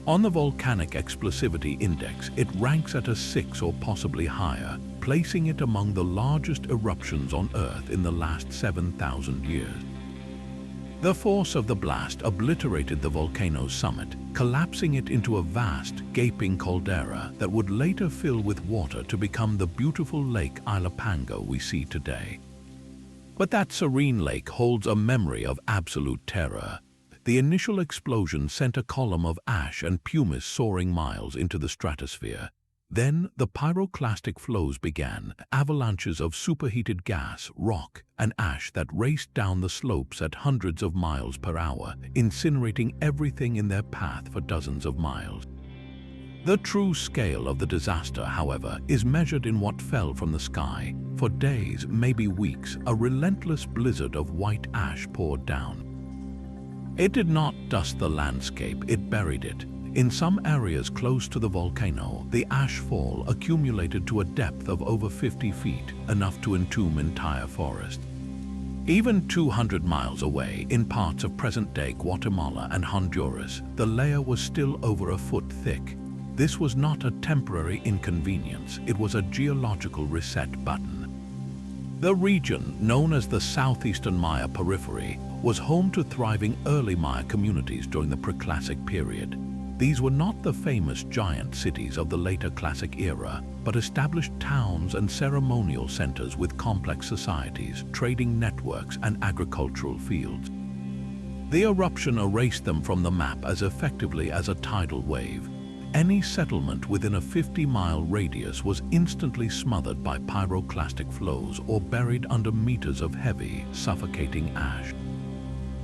On the volcanic explosivity index, it ranks at a 6 or possibly higher, placing it among the largest eruptions on Earth in the last 7,000 years. The force of the blast obliterated the volcano's summit, collapsing it into a vast, gaping caldera that would later fill with water to become the beautiful Lake Ilopango we see today. But that serene lake holds a memory of absolute terror. The initial explosion sent a column of ash and pumice soaring miles into the stratosphere. Then the pyroclastic flows began, avalanches of superheated gas, rock, and ash that raced down the slopes at hundreds of miles per hour, incinerating everything in their path for dozens of miles. The true scale of the disaster, however, is measured in what fell from the sky. For days, maybe weeks, a relentless blizzard of white ash poured down. It did not dust the landscape, it buried it. In some areas close to the volcano, the ash fall accumulated to a depth of over 50 feet, enough to entomb entire forests. Even 200 miles away, in parts of present-day Guatemala and Honduras, the layer was still over a foot thick. This was not a temporary inconvenience, it was a geological reset button. The region, known as the southeastern Maya periphery, was home to thriving early Maya communities during the Preclassic period. These were not the famous giant cities of the later Classic era, but established towns and ceremonial centers with complex societies, trading networks, and agricultural fields. The eruption erased them from the map as effectively as a tidal wave. Any settlement within a 50-mile radius was instantly smothered by pyroclastic flows or buried under meters of heavy, suffocating ash.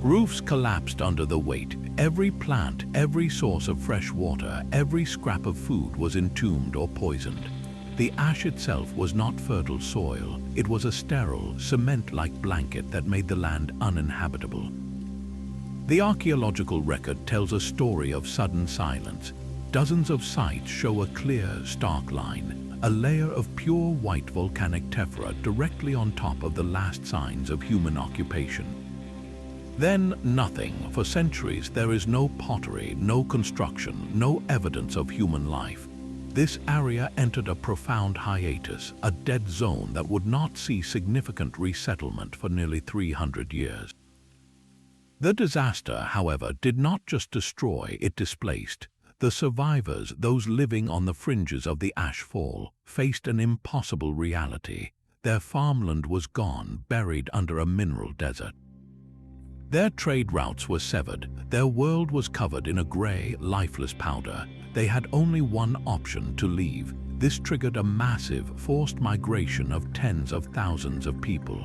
Roofs collapsed under the weight. Every plant, every source of fresh water, every scrap of food was entombed or poisoned. The ash itself was not fertile soil. It was a sterile, cement-like blanket that made the land uninhabitable. The archaeological record tells a story of sudden silence. Dozens of sites show a clear, stark line, a layer of pure white volcanic tephra directly on top of the last signs of human occupation. Then nothing. For centuries there is no pottery, no construction, no evidence of human life. This area entered a profound hiatus, a dead zone that would not see significant resettlement for nearly 300 years. The disaster, however, did not just destroy, it displaced. The survivors, those living on the fringes of the ash fall, faced an impossible reality. Their farmland was gone, buried under a mineral desert. Their trade routes were severed. Their world was covered in a gray, lifeless powder. They had only one option: to leave. This triggered a massive, forced migration of tens of thousands of people.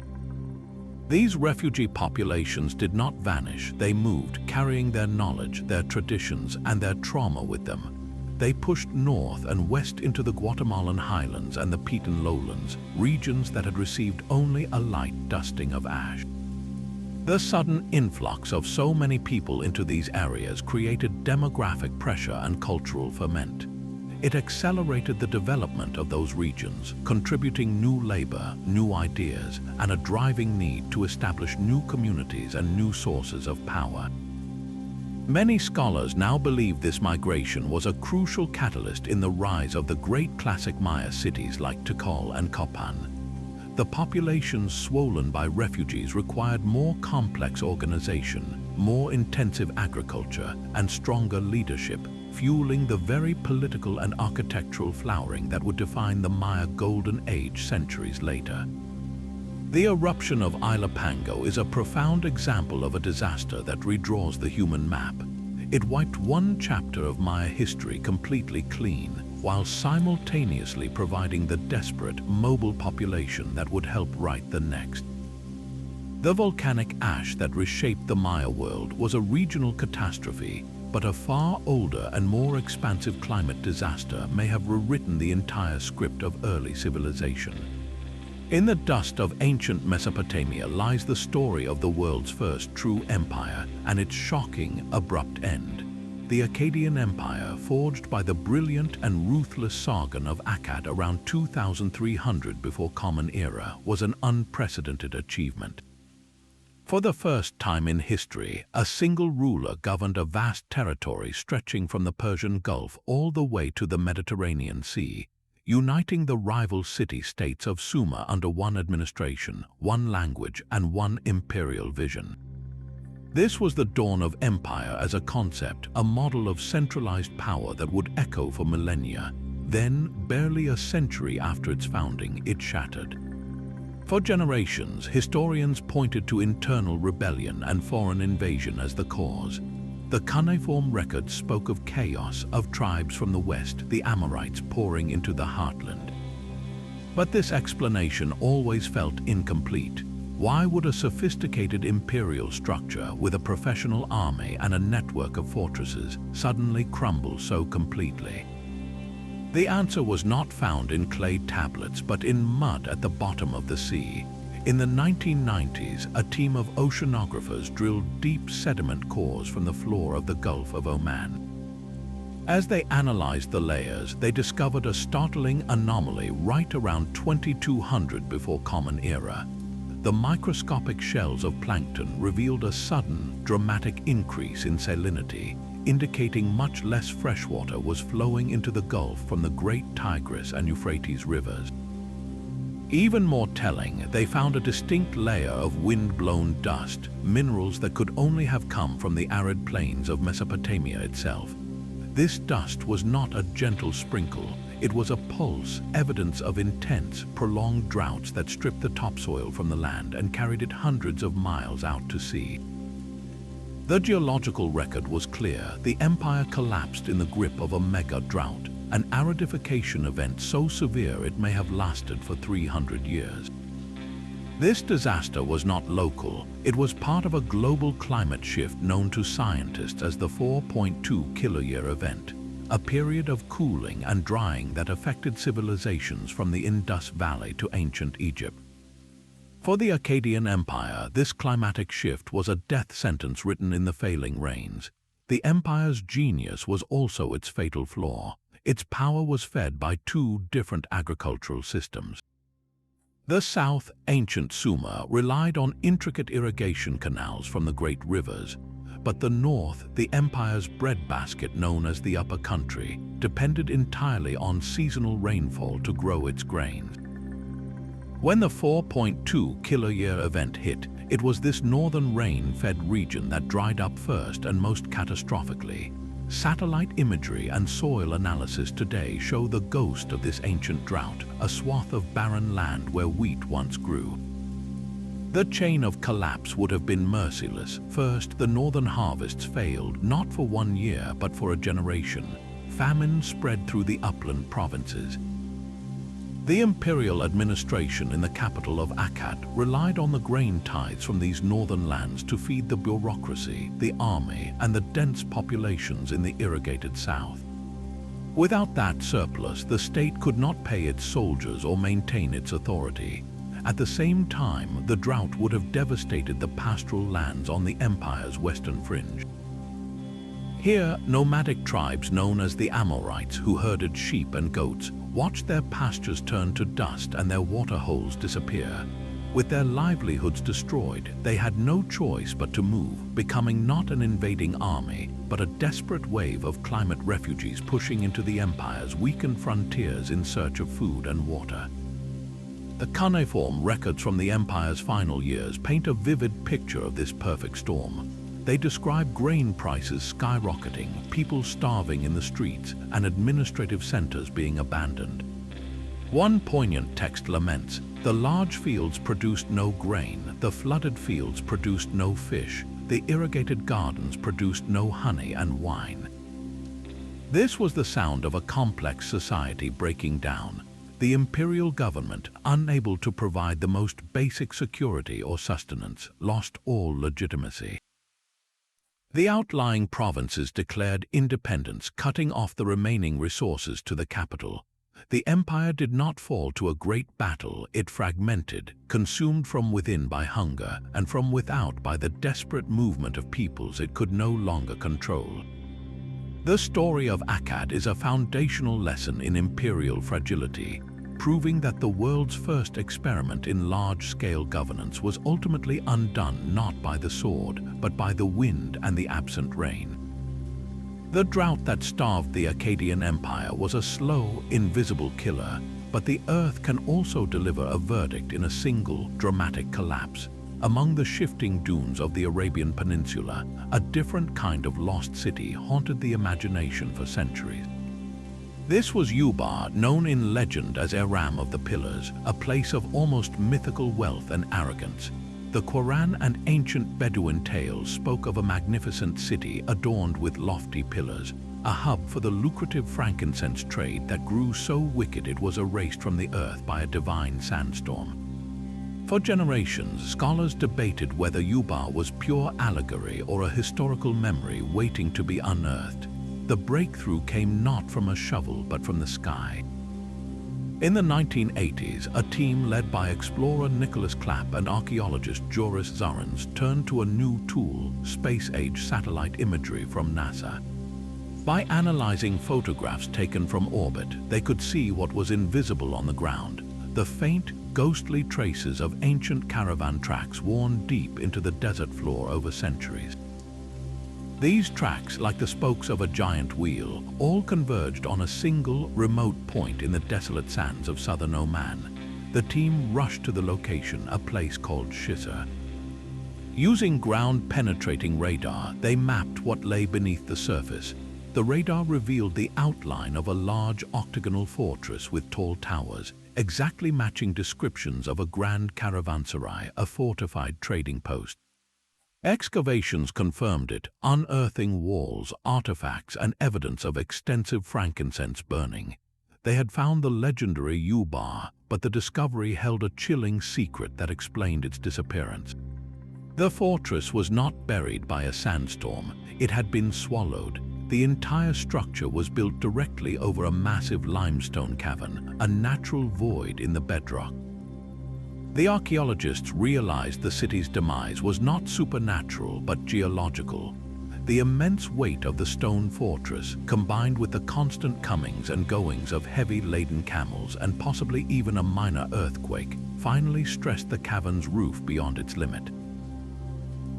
These refugee populations did not vanish. They moved, carrying their knowledge, their traditions, and their trauma with them. They pushed north and west into the Guatemalan highlands and the Piton lowlands, regions that had received only a light dusting of ash. The sudden influx of so many people into these areas created demographic pressure and cultural ferment. It accelerated the development of those regions, contributing new labor, new ideas, and a driving need to establish new communities and new sources of power. Many scholars now believe this migration was a crucial catalyst in the rise of the great classic Maya cities like Tikal and Copan. The populations swollen by refugees required more complex organization, more intensive agriculture, and stronger leadership, fueling the very political and architectural flowering that would define the Maya Golden Age centuries later. The eruption of Ilopango is a profound example of a disaster that redraws the human map. It wiped one chapter of Maya history completely clean, while simultaneously providing the desperate, mobile population that would help write the next. The volcanic ash that reshaped the Maya world was a regional catastrophe, but a far older and more expansive climate disaster may have rewritten the entire script of early civilization. In the dust of ancient Mesopotamia lies the story of the world's first true empire and its shocking, abrupt end. The Akkadian Empire, forged by the brilliant and ruthless Sargon of Akkad around 2300 before Common Era, was an unprecedented achievement. For the first time in history, a single ruler governed a vast territory stretching from the Persian Gulf all the way to the Mediterranean Sea, uniting the rival city-states of Sumer under one administration, one language, and one imperial vision. This was the dawn of empire as a concept, a model of centralized power that would echo for millennia. Then, barely a century after its founding, it shattered. For generations, historians pointed to internal rebellion and foreign invasion as the cause. The cuneiform records spoke of chaos, of tribes from the west, the Amorites, pouring into the heartland. But this explanation always felt incomplete. Why would a sophisticated imperial structure with a professional army and a network of fortresses suddenly crumble so completely? The answer was not found in clay tablets, but in mud at the bottom of the sea. In the 1990s, a team of oceanographers drilled deep sediment cores from the floor of the Gulf of Oman. As they analyzed the layers, they discovered a startling anomaly right around 2200 before Common Era. The microscopic shells of plankton revealed a sudden, dramatic increase in salinity, indicating much less freshwater was flowing into the Gulf from the Great Tigris and Euphrates rivers. Even more telling, they found a distinct layer of wind-blown dust, minerals that could only have come from the arid plains of Mesopotamia itself. This dust was not a gentle sprinkle. It was a pulse, evidence of intense, prolonged droughts that stripped the topsoil from the land and carried it hundreds of miles out to sea. The geological record was clear. The empire collapsed in the grip of a mega drought, an aridification event so severe it may have lasted for 300 years. This disaster was not local. It was part of a global climate shift known to scientists as the 4.2 kiloyear event, a period of cooling and drying that affected civilizations from the Indus Valley to ancient Egypt. For the Akkadian Empire, this climatic shift was a death sentence written in the failing rains. The empire's genius was also its fatal flaw. Its power was fed by two different agricultural systems. The south, ancient Sumer, relied on intricate irrigation canals from the great rivers, but the north, the empire's breadbasket known as the Upper Country, depended entirely on seasonal rainfall to grow its grains. When the 4.2 kiloyear event hit, it was this northern rain-fed region that dried up first and most catastrophically. Satellite imagery and soil analysis today show the ghost of this ancient drought, a swath of barren land where wheat once grew. The chain of collapse would have been merciless. First, the northern harvests failed, not for 1 year, but for a generation. Famine spread through the upland provinces. The imperial administration in the capital of Akkad relied on the grain tithes from these northern lands to feed the bureaucracy, the army, and the dense populations in the irrigated south. Without that surplus, the state could not pay its soldiers or maintain its authority. At the same time, the drought would have devastated the pastoral lands on the empire's western fringe. Here, nomadic tribes known as the Amorites, who herded sheep and goats, watched their pastures turn to dust and their water holes disappear. With their livelihoods destroyed, they had no choice but to move, becoming not an invading army, but a desperate wave of climate refugees pushing into the empire's weakened frontiers in search of food and water. The cuneiform records from the empire's final years paint a vivid picture of this perfect storm. They describe grain prices skyrocketing, people starving in the streets, and administrative centers being abandoned. One poignant text laments, "The large fields produced no grain, the flooded fields produced no fish, the irrigated gardens produced no honey and wine." This was the sound of a complex society breaking down. The imperial government, unable to provide the most basic security or sustenance, lost all legitimacy. The outlying provinces declared independence, cutting off the remaining resources to the capital. The empire did not fall to a great battle. It fragmented, consumed from within by hunger, and from without by the desperate movement of peoples it could no longer control. The story of Akkad is a foundational lesson in imperial fragility, proving that the world's first experiment in large-scale governance was ultimately undone not by the sword, but by the wind and the absent rain. The drought that starved the Akkadian Empire was a slow, invisible killer, but the earth can also deliver a verdict in a single, dramatic collapse. Among the shifting dunes of the Arabian Peninsula, a different kind of lost city haunted the imagination for centuries. This was Yuba, known in legend as Aram of the Pillars, a place of almost mythical wealth and arrogance. The Quran and ancient Bedouin tales spoke of a magnificent city adorned with lofty pillars, a hub for the lucrative frankincense trade that grew so wicked it was erased from the earth by a divine sandstorm. For generations, scholars debated whether Yuba was pure allegory or a historical memory waiting to be unearthed. The breakthrough came not from a shovel but from the sky. In the 1980s, a team led by explorer Nicholas Clapp and archaeologist Joris Zarens turned to a new tool, space-age satellite imagery from NASA. By analyzing photographs taken from orbit, they could see what was invisible on the ground, the faint, ghostly traces of ancient caravan tracks worn deep into the desert floor over centuries. These tracks, like the spokes of a giant wheel, all converged on a single, remote point in the desolate sands of southern Oman. The team rushed to the location, a place called Shisar. Using ground-penetrating radar, they mapped what lay beneath the surface. The radar revealed the outline of a large octagonal fortress with tall towers, exactly matching descriptions of a grand caravanserai, a fortified trading post. Excavations confirmed it, unearthing walls, artifacts, and evidence of extensive frankincense burning. They had found the legendary Yuba, but the discovery held a chilling secret that explained its disappearance. The fortress was not buried by a sandstorm, it had been swallowed. The entire structure was built directly over a massive limestone cavern, a natural void in the bedrock. The archaeologists realized the city's demise was not supernatural but geological. The immense weight of the stone fortress, combined with the constant comings and goings of heavy-laden camels and possibly even a minor earthquake, finally stressed the cavern's roof beyond its limit.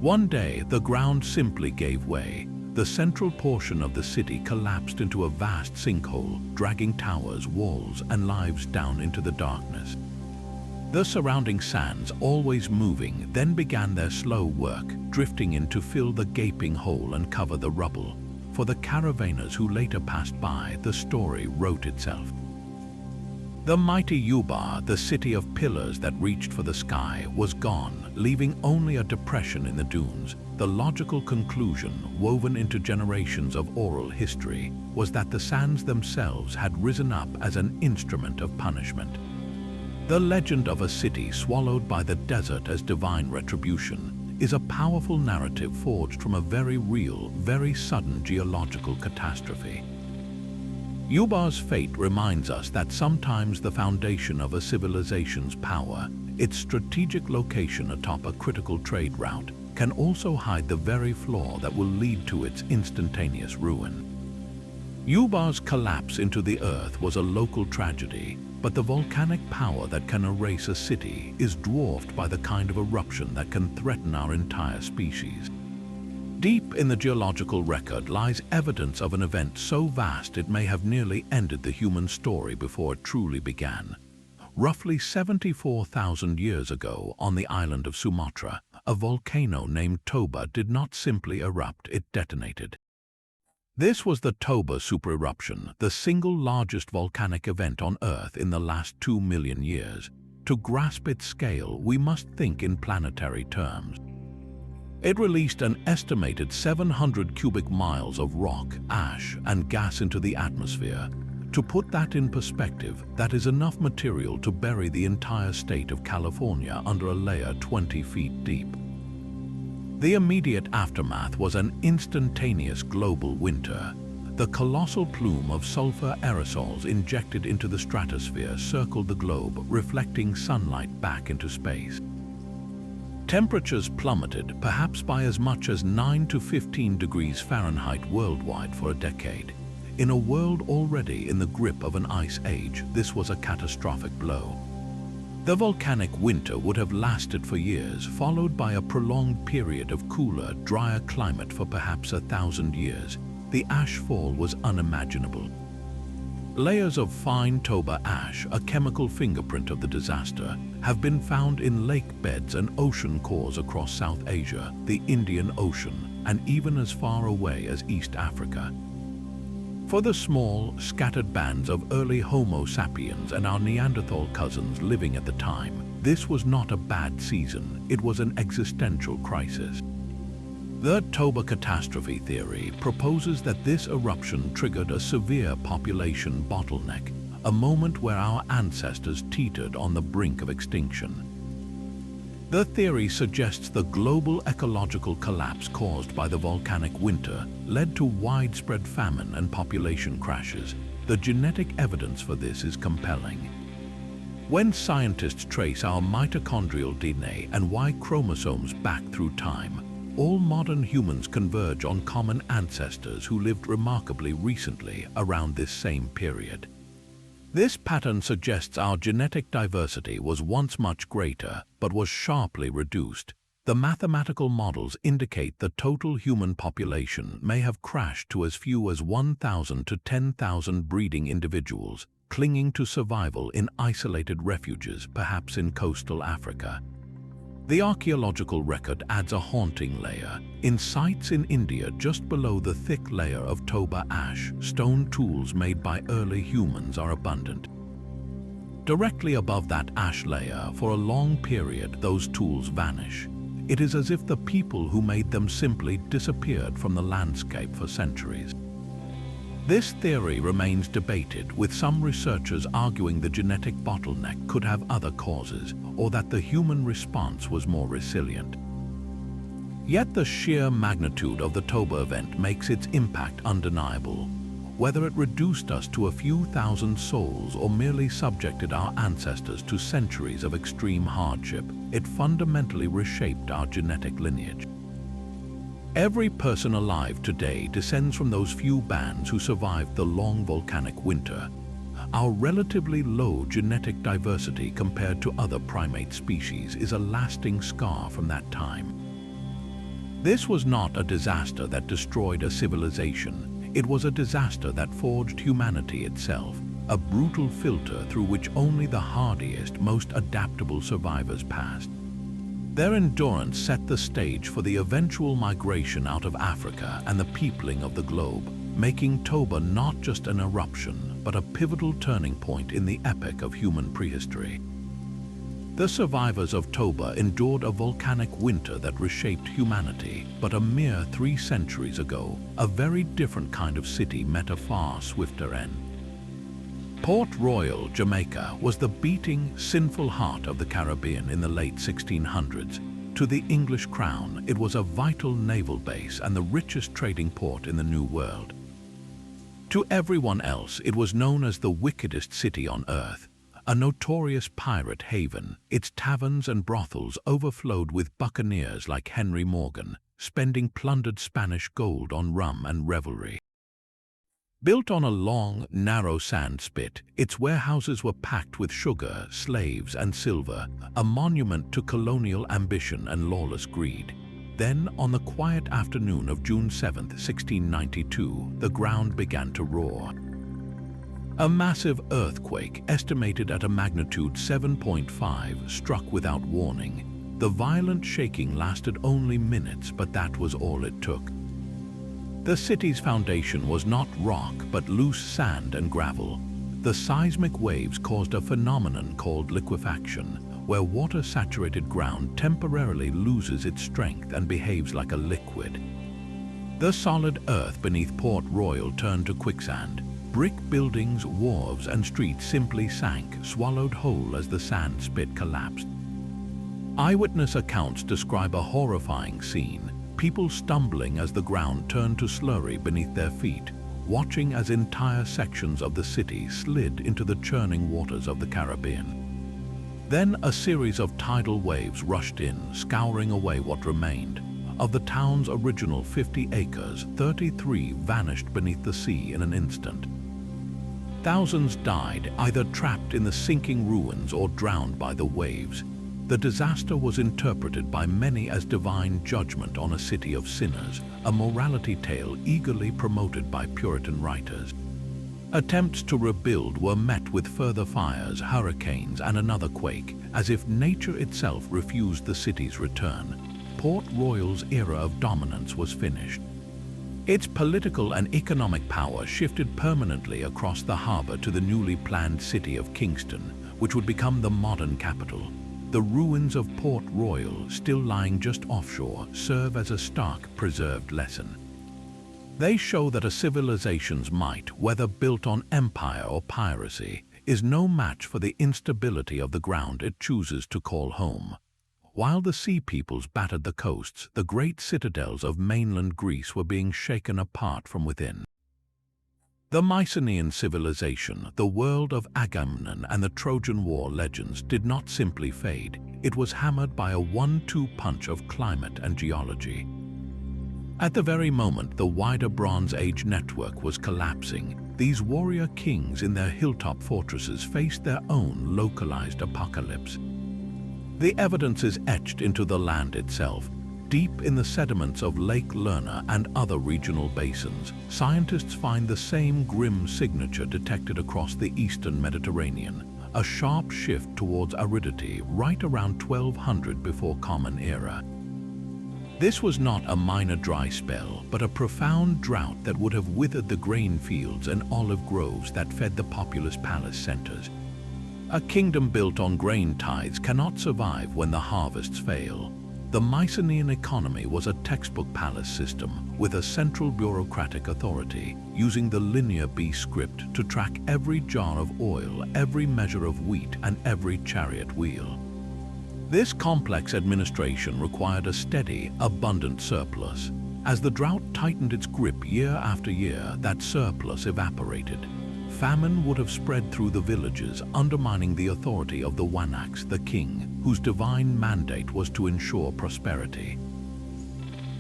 One day, the ground simply gave way. The central portion of the city collapsed into a vast sinkhole, dragging towers, walls, and lives down into the darkness. The surrounding sands, always moving, then began their slow work, drifting in to fill the gaping hole and cover the rubble. For the caravanners who later passed by, the story wrote itself. The mighty Yuba, the city of pillars that reached for the sky, was gone, leaving only a depression in the dunes. The logical conclusion, woven into generations of oral history, was that the sands themselves had risen up as an instrument of punishment. The legend of a city swallowed by the desert as divine retribution is a powerful narrative forged from a very real, very sudden geological catastrophe. Yuba's fate reminds us that sometimes the foundation of a civilization's power, its strategic location atop a critical trade route, can also hide the very flaw that will lead to its instantaneous ruin. Yuba's collapse into the earth was a local tragedy, but the volcanic power that can erase a city is dwarfed by the kind of eruption that can threaten our entire species. Deep in the geological record lies evidence of an event so vast it may have nearly ended the human story before it truly began. Roughly 74,000 years ago, on the island of Sumatra, a volcano named Toba did not simply erupt, it detonated. This was the Toba supereruption, the single largest volcanic event on Earth in the last 2 million years. To grasp its scale, we must think in planetary terms. It released an estimated 700 cubic miles of rock, ash, and gas into the atmosphere. To put that in perspective, that is enough material to bury the entire state of California under a layer 20 feet deep. The immediate aftermath was an instantaneous global winter. The colossal plume of sulfur aerosols injected into the stratosphere circled the globe, reflecting sunlight back into space. Temperatures plummeted, perhaps by as much as 9 to 15 degrees Fahrenheit worldwide for a decade. In a world already in the grip of an ice age, this was a catastrophic blow. The volcanic winter would have lasted for years, followed by a prolonged period of cooler, drier climate for perhaps 1,000 years. The ash fall was unimaginable. Layers of fine Toba ash, a chemical fingerprint of the disaster, have been found in lake beds and ocean cores across South Asia, the Indian Ocean, and even as far away as East Africa. For the small, scattered bands of early Homo sapiens and our Neanderthal cousins living at the time, this was not a bad season, it was an existential crisis. The Toba catastrophe theory proposes that this eruption triggered a severe population bottleneck, a moment where our ancestors teetered on the brink of extinction. The theory suggests the global ecological collapse caused by the volcanic winter led to widespread famine and population crashes. The genetic evidence for this is compelling. When scientists trace our mitochondrial DNA and Y chromosomes back through time, all modern humans converge on common ancestors who lived remarkably recently around this same period. This pattern suggests our genetic diversity was once much greater, but was sharply reduced. The mathematical models indicate the total human population may have crashed to as few as 1,000 to 10,000 breeding individuals, clinging to survival in isolated refuges, perhaps in coastal Africa. The archaeological record adds a haunting layer. In sites in India just below the thick layer of Toba ash, stone tools made by early humans are abundant. Directly above that ash layer, for a long period, those tools vanish. It is as if the people who made them simply disappeared from the landscape for centuries. This theory remains debated, with some researchers arguing the genetic bottleneck could have other causes, or that the human response was more resilient. Yet the sheer magnitude of the Toba event makes its impact undeniable. Whether it reduced us to a few thousand souls or merely subjected our ancestors to centuries of extreme hardship, it fundamentally reshaped our genetic lineage. Every person alive today descends from those few bands who survived the long volcanic winter. Our relatively low genetic diversity compared to other primate species is a lasting scar from that time. This was not a disaster that destroyed a civilization. It was a disaster that forged humanity itself, a brutal filter through which only the hardiest, most adaptable survivors passed. Their endurance set the stage for the eventual migration out of Africa and the peopling of the globe, making Toba not just an eruption, but a pivotal turning point in the epic of human prehistory. The survivors of Toba endured a volcanic winter that reshaped humanity, but a mere 3 centuries ago, a very different kind of city met a far swifter end. Port Royal, Jamaica, was the beating, sinful heart of the Caribbean in the late 1600s. To the English crown, it was a vital naval base and the richest trading port in the New World. To everyone else, it was known as the wickedest city on earth, a notorious pirate haven. Its taverns and brothels overflowed with buccaneers like Henry Morgan, spending plundered Spanish gold on rum and revelry. Built on a long, narrow sand spit, its warehouses were packed with sugar, slaves, and silver, a monument to colonial ambition and lawless greed. Then, on the quiet afternoon of June 7, 1692, the ground began to roar. A massive earthquake, estimated at a magnitude 7.5, struck without warning. The violent shaking lasted only minutes, but that was all it took. The city's foundation was not rock, but loose sand and gravel. The seismic waves caused a phenomenon called liquefaction, where water-saturated ground temporarily loses its strength and behaves like a liquid. The solid earth beneath Port Royal turned to quicksand. Brick buildings, wharves, and streets simply sank, swallowed whole as the sand spit collapsed. Eyewitness accounts describe a horrifying scene. People stumbling as the ground turned to slurry beneath their feet, watching as entire sections of the city slid into the churning waters of the Caribbean. Then a series of tidal waves rushed in, scouring away what remained. Of the town's original 50 acres, 33 vanished beneath the sea in an instant. Thousands died, either trapped in the sinking ruins or drowned by the waves. The disaster was interpreted by many as divine judgment on a city of sinners, a morality tale eagerly promoted by Puritan writers. Attempts to rebuild were met with further fires, hurricanes, and another quake, as if nature itself refused the city's return. Port Royal's era of dominance was finished. Its political and economic power shifted permanently across the harbor to the newly planned city of Kingston, which would become the modern capital. The ruins of Port Royal, still lying just offshore, serve as a stark, preserved lesson. They show that a civilization's might, whether built on empire or piracy, is no match for the instability of the ground it chooses to call home. While the sea peoples battered the coasts, the great citadels of mainland Greece were being shaken apart from within. The Mycenaean civilization, the world of Agamemnon and the Trojan War legends, did not simply fade. It was hammered by a one-two punch of climate and geology. At the very moment the wider Bronze Age network was collapsing, these warrior kings in their hilltop fortresses faced their own localized apocalypse. The evidence is etched into the land itself. Deep in the sediments of Lake Lerna and other regional basins, scientists find the same grim signature detected across the eastern Mediterranean, a sharp shift towards aridity right around 1200 before Common Era. This was not a minor dry spell, but a profound drought that would have withered the grain fields and olive groves that fed the populous palace centers. A kingdom built on grain tithes cannot survive when the harvests fail. The Mycenaean economy was a textbook palace system with a central bureaucratic authority, using the linear B script to track every jar of oil, every measure of wheat, and every chariot wheel. This complex administration required a steady, abundant surplus. As the drought tightened its grip year after year, that surplus evaporated. Famine would have spread through the villages, undermining the authority of the Wanax, the king, whose divine mandate was to ensure prosperity.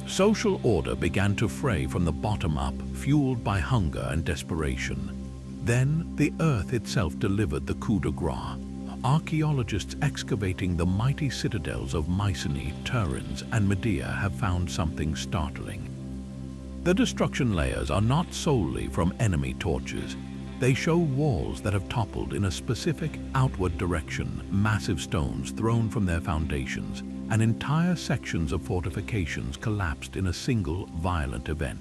Social order began to fray from the bottom up, fueled by hunger and desperation. Then, the earth itself delivered the coup de grace. Archaeologists excavating the mighty citadels of Mycenae, Tiryns, and Medea have found something startling. The destruction layers are not solely from enemy torches. They show walls that have toppled in a specific outward direction, massive stones thrown from their foundations, and entire sections of fortifications collapsed in a single violent event.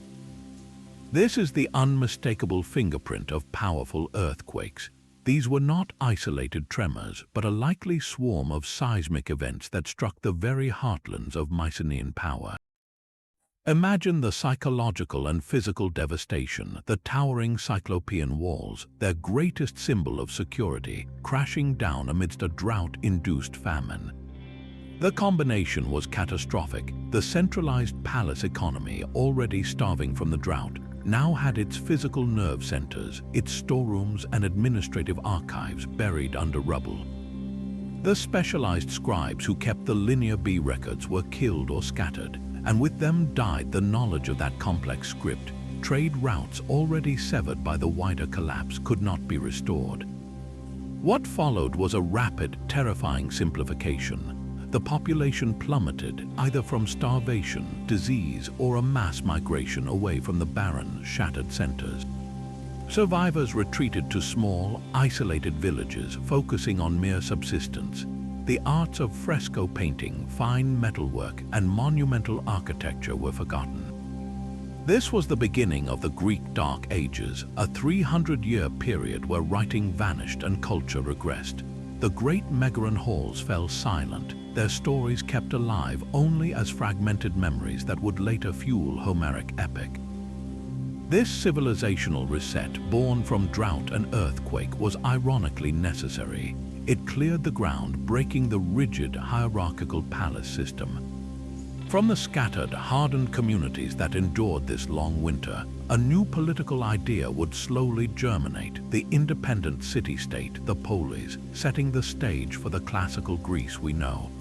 This is the unmistakable fingerprint of powerful earthquakes. These were not isolated tremors, but a likely swarm of seismic events that struck the very heartlands of Mycenaean power. Imagine the psychological and physical devastation, the towering Cyclopean walls, their greatest symbol of security, crashing down amidst a drought-induced famine. The combination was catastrophic. The centralized palace economy, already starving from the drought, now had its physical nerve centers, its storerooms and administrative archives buried under rubble. The specialized scribes who kept the linear B records were killed or scattered, and with them died the knowledge of that complex script. Trade routes already severed by the wider collapse could not be restored. What followed was a rapid, terrifying simplification. The population plummeted, either from starvation, disease, or a mass migration away from the barren, shattered centers. Survivors retreated to small, isolated villages, focusing on mere subsistence. The arts of fresco painting, fine metalwork, and monumental architecture were forgotten. This was the beginning of the Greek Dark Ages, a 300-year period where writing vanished and culture regressed. The great Megaron halls fell silent, their stories kept alive only as fragmented memories that would later fuel Homeric epic. This civilizational reset, born from drought and earthquake, was ironically necessary. It cleared the ground, breaking the rigid, hierarchical palace system. From the scattered, hardened communities that endured this long winter, a new political idea would slowly germinate, the independent city-state, the polis, setting the stage for the classical Greece we know.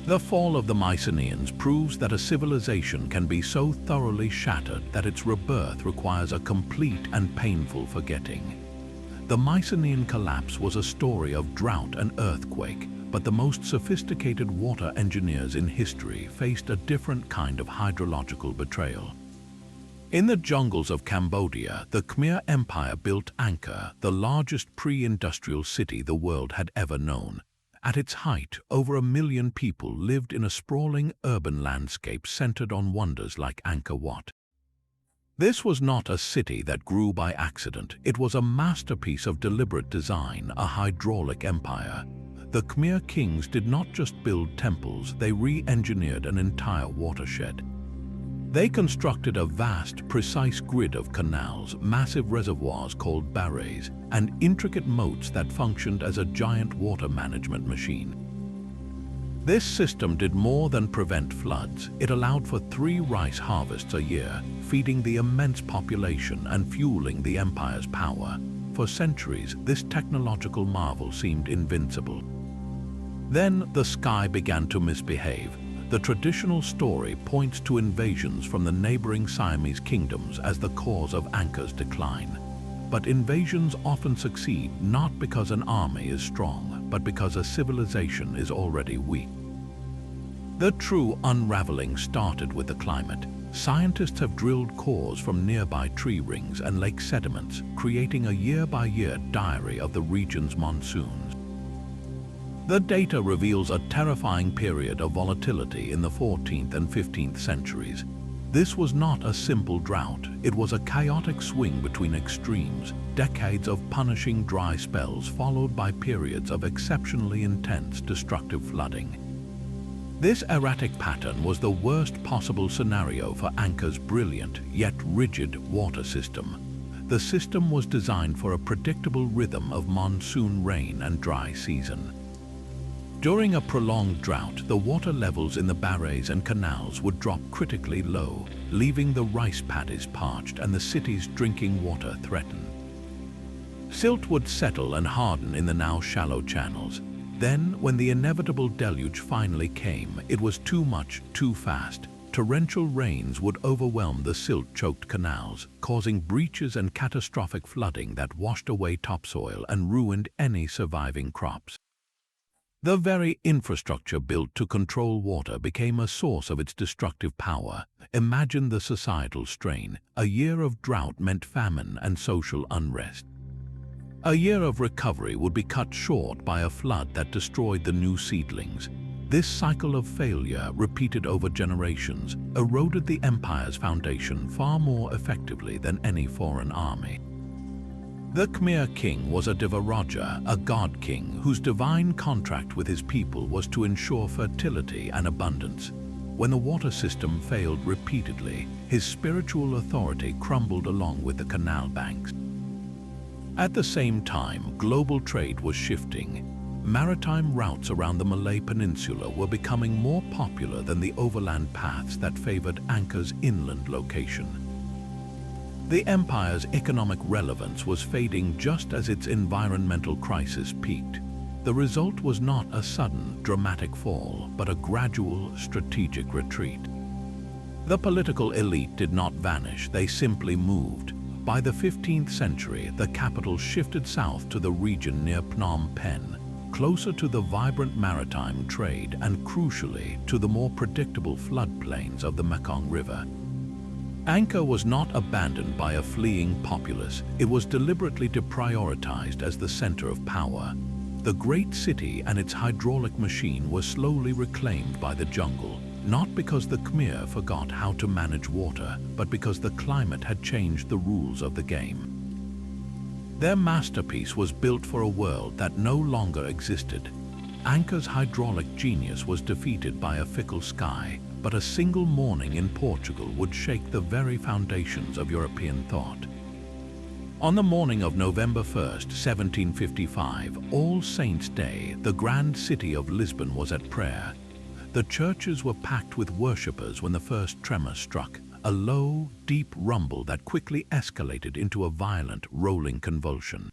The fall of the Mycenaeans proves that a civilization can be so thoroughly shattered that its rebirth requires a complete and painful forgetting. The Mycenaean collapse was a story of drought and earthquake, but the most sophisticated water engineers in history faced a different kind of hydrological betrayal. In the jungles of Cambodia, the Khmer Empire built Angkor, the largest pre-industrial city the world had ever known. At its height, over 1 million people lived in a sprawling urban landscape centered on wonders like Angkor Wat. This was not a city that grew by accident. It was a masterpiece of deliberate design, a hydraulic empire. The Khmer kings did not just build temples, they re-engineered an entire watershed. They constructed a vast, precise grid of canals, massive reservoirs called barrays, and intricate moats that functioned as a giant water management machine. This system did more than prevent floods. It allowed for 3 rice harvests a year, feeding the immense population and fueling the empire's power. For centuries, this technological marvel seemed invincible. Then the sky began to misbehave. The traditional story points to invasions from the neighboring Siamese kingdoms as the cause of Angkor's decline. But invasions often succeed not because an army is strong, but because a civilization is already weak. The true unraveling started with the climate. Scientists have drilled cores from nearby tree rings and lake sediments, creating a year-by-year diary of the region's monsoons. The data reveals a terrifying period of volatility in the 14th and 15th centuries. This was not a simple drought, it was a chaotic swing between extremes, decades of punishing dry spells followed by periods of exceptionally intense destructive flooding. This erratic pattern was the worst possible scenario for Angkor's brilliant yet rigid water system. The system was designed for a predictable rhythm of monsoon rain and dry season. During a prolonged drought, the water levels in the barrays and canals would drop critically low, leaving the rice paddies parched and the city's drinking water threatened. Silt would settle and harden in the now shallow channels. Then, when the inevitable deluge finally came, it was too much, too fast. Torrential rains would overwhelm the silt-choked canals, causing breaches and catastrophic flooding that washed away topsoil and ruined any surviving crops. The very infrastructure built to control water became a source of its destructive power. Imagine the societal strain. A year of drought meant famine and social unrest. A year of recovery would be cut short by a flood that destroyed the new seedlings. This cycle of failure, repeated over generations, eroded the empire's foundation far more effectively than any foreign army. The Khmer king was a Devaraja, a god king whose divine contract with his people was to ensure fertility and abundance. When the water system failed repeatedly, his spiritual authority crumbled along with the canal banks. At the same time, global trade was shifting. Maritime routes around the Malay Peninsula were becoming more popular than the overland paths that favored Angkor's inland location. The empire's economic relevance was fading just as its environmental crisis peaked. The result was not a sudden, dramatic fall, but a gradual, strategic retreat. The political elite did not vanish, they simply moved. By the 15th century, the capital shifted south to the region near Phnom Penh, closer to the vibrant maritime trade and, crucially, to the more predictable floodplains of the Mekong River. Angkor was not abandoned by a fleeing populace, it was deliberately deprioritized as the center of power. The great city and its hydraulic machine were slowly reclaimed by the jungle, not because the Khmer forgot how to manage water, but because the climate had changed the rules of the game. Their masterpiece was built for a world that no longer existed. Angkor's hydraulic genius was defeated by a fickle sky, but a single morning in Portugal would shake the very foundations of European thought. On the morning of November 1st, 1755, All Saints' Day, the grand city of Lisbon was at prayer. The churches were packed with worshippers when the first tremor struck, a low, deep rumble that quickly escalated into a violent, rolling convulsion.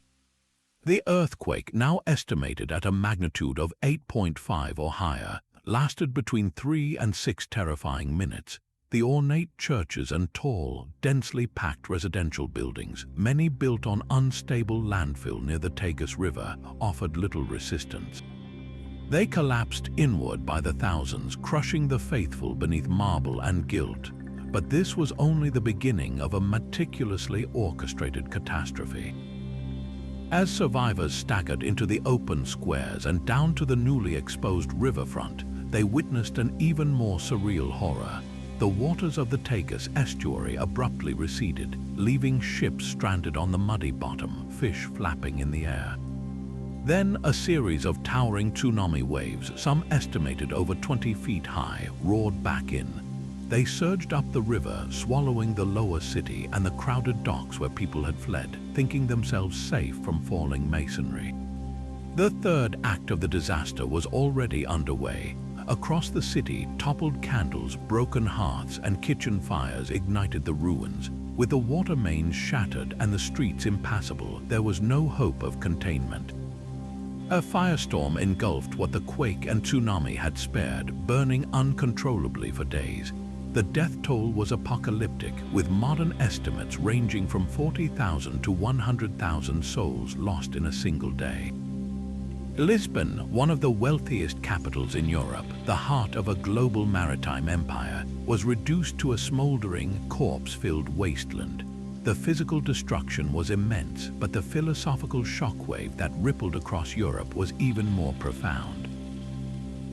The earthquake, now estimated at a magnitude of 8.5 or higher, lasted between 3 and 6 terrifying minutes. The ornate churches and tall, densely packed residential buildings, many built on unstable landfill near the Tagus River, offered little resistance. They collapsed inward by the thousands, crushing the faithful beneath marble and gilt. But this was only the beginning of a meticulously orchestrated catastrophe. As survivors staggered into the open squares and down to the newly exposed riverfront, they witnessed an even more surreal horror. the waters of the Tagus estuary abruptly receded, leaving ships stranded on the muddy bottom, fish flapping in the air. Then a series of towering tsunami waves, some estimated over 20 feet high, roared back in. They surged up the river, swallowing the lower city and the crowded docks where people had fled, thinking themselves safe from falling masonry. The third act of the disaster was already underway. Across the city, toppled candles, broken hearths, and kitchen fires ignited the ruins. With the water mains shattered and the streets impassable, there was no hope of containment. A firestorm engulfed what the quake and tsunami had spared, burning uncontrollably for days. The death toll was apocalyptic, with modern estimates ranging from 40,000 to 100,000 souls lost in a single day. Lisbon, one of the wealthiest capitals in Europe, the heart of a global maritime empire, was reduced to a smoldering, corpse-filled wasteland. The physical destruction was immense, but the philosophical shockwave that rippled across Europe was even more profound.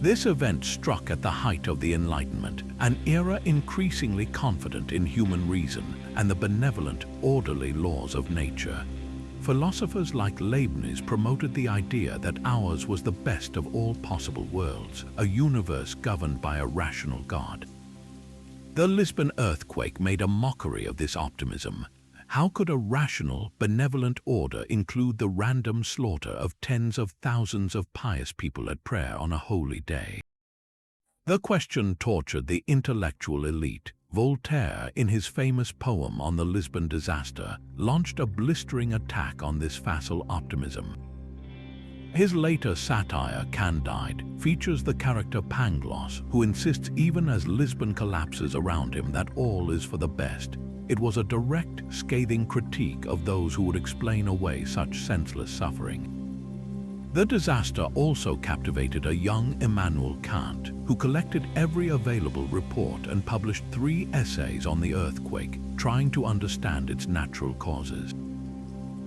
This event struck at the height of the Enlightenment, an era increasingly confident in human reason and the benevolent, orderly laws of nature. Philosophers like Leibniz promoted the idea that ours was the best of all possible worlds, a universe governed by a rational God. The Lisbon earthquake made a mockery of this optimism. How could a rational, benevolent order include the random slaughter of tens of thousands of pious people at prayer on a holy day? The question tortured the intellectual elite. Voltaire, in his famous poem on the Lisbon disaster, launched a blistering attack on this facile optimism. His later satire, Candide, features the character Pangloss, who insists even as Lisbon collapses around him that all is for the best. It was a direct, scathing critique of those who would explain away such senseless suffering. The disaster also captivated a young Immanuel Kant, who collected every available report and published 3 essays on the earthquake, trying to understand its natural causes.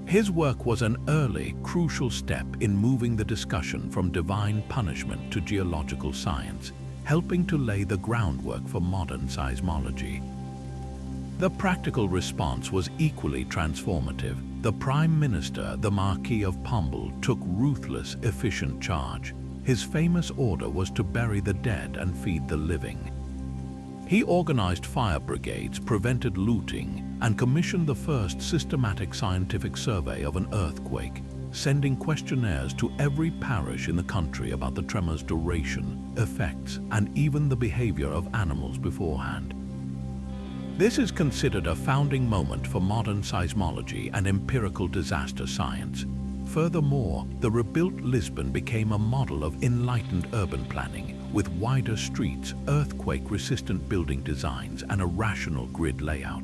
His work was an early, crucial step in moving the discussion from divine punishment to geological science, helping to lay the groundwork for modern seismology. The practical response was equally transformative. The Prime Minister, the Marquis of Pombal, took ruthless, efficient charge. His famous order was to bury the dead and feed the living. He organized fire brigades, prevented looting, and commissioned the first systematic scientific survey of an earthquake, sending questionnaires to every parish in the country about the tremor's duration, effects, and even the behavior of animals beforehand. This is considered a founding moment for modern seismology and empirical disaster science. Furthermore, the rebuilt Lisbon became a model of enlightened urban planning, with wider streets, earthquake-resistant building designs, and a rational grid layout.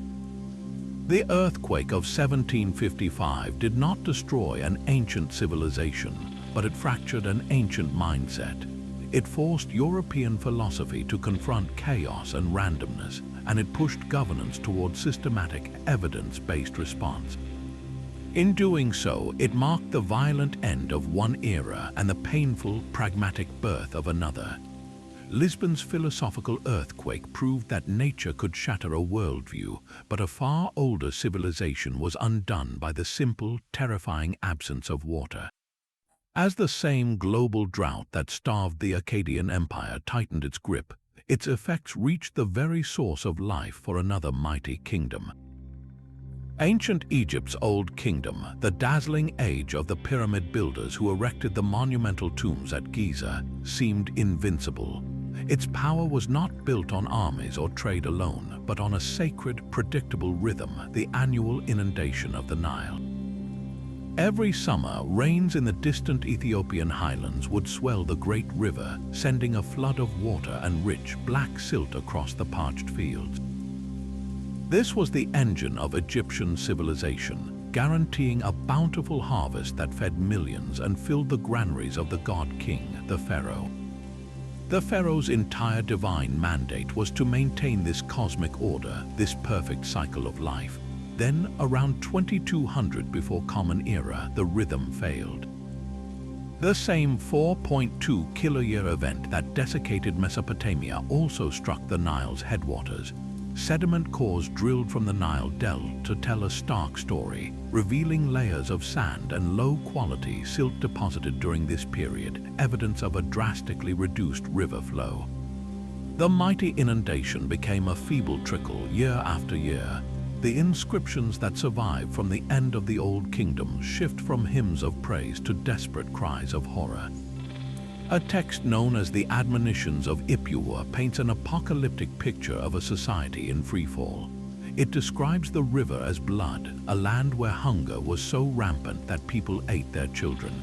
The earthquake of 1755 did not destroy an ancient civilization, but it fractured an ancient mindset. It forced European philosophy to confront chaos and randomness, and it pushed governance toward systematic, evidence-based response. In doing so, it marked the violent end of one era and the painful, pragmatic birth of another. Lisbon's philosophical earthquake proved that nature could shatter a worldview, but a far older civilization was undone by the simple, terrifying absence of water. As the same global drought that starved the Akkadian Empire tightened its grip, its effects reached the very source of life for another mighty kingdom. Ancient Egypt's Old Kingdom, the dazzling age of the pyramid builders who erected the monumental tombs at Giza, seemed invincible. Its power was not built on armies or trade alone, but on a sacred, predictable rhythm, the annual inundation of the Nile. Every summer, rains in the distant Ethiopian highlands would swell the great river, sending a flood of water and rich, black silt across the parched fields. This was the engine of Egyptian civilization, guaranteeing a bountiful harvest that fed millions and filled the granaries of the god-king, the pharaoh. The pharaoh's entire divine mandate was to maintain this cosmic order, this perfect cycle of life. Then, around 2200 before Common Era, the rhythm failed. The same 4.2 kiloyear event that desiccated Mesopotamia also struck the Nile's headwaters. Sediment cores drilled from the Nile delta to tell a stark story, revealing layers of sand and low-quality silt deposited during this period, evidence of a drastically reduced river flow. The mighty inundation became a feeble trickle year after year. The inscriptions that survive from the end of the Old Kingdom shift from hymns of praise to desperate cries of horror. A text known as the Admonitions of Ipuwer paints an apocalyptic picture of a society in freefall. It describes the river as blood, a land where hunger was so rampant that people ate their children.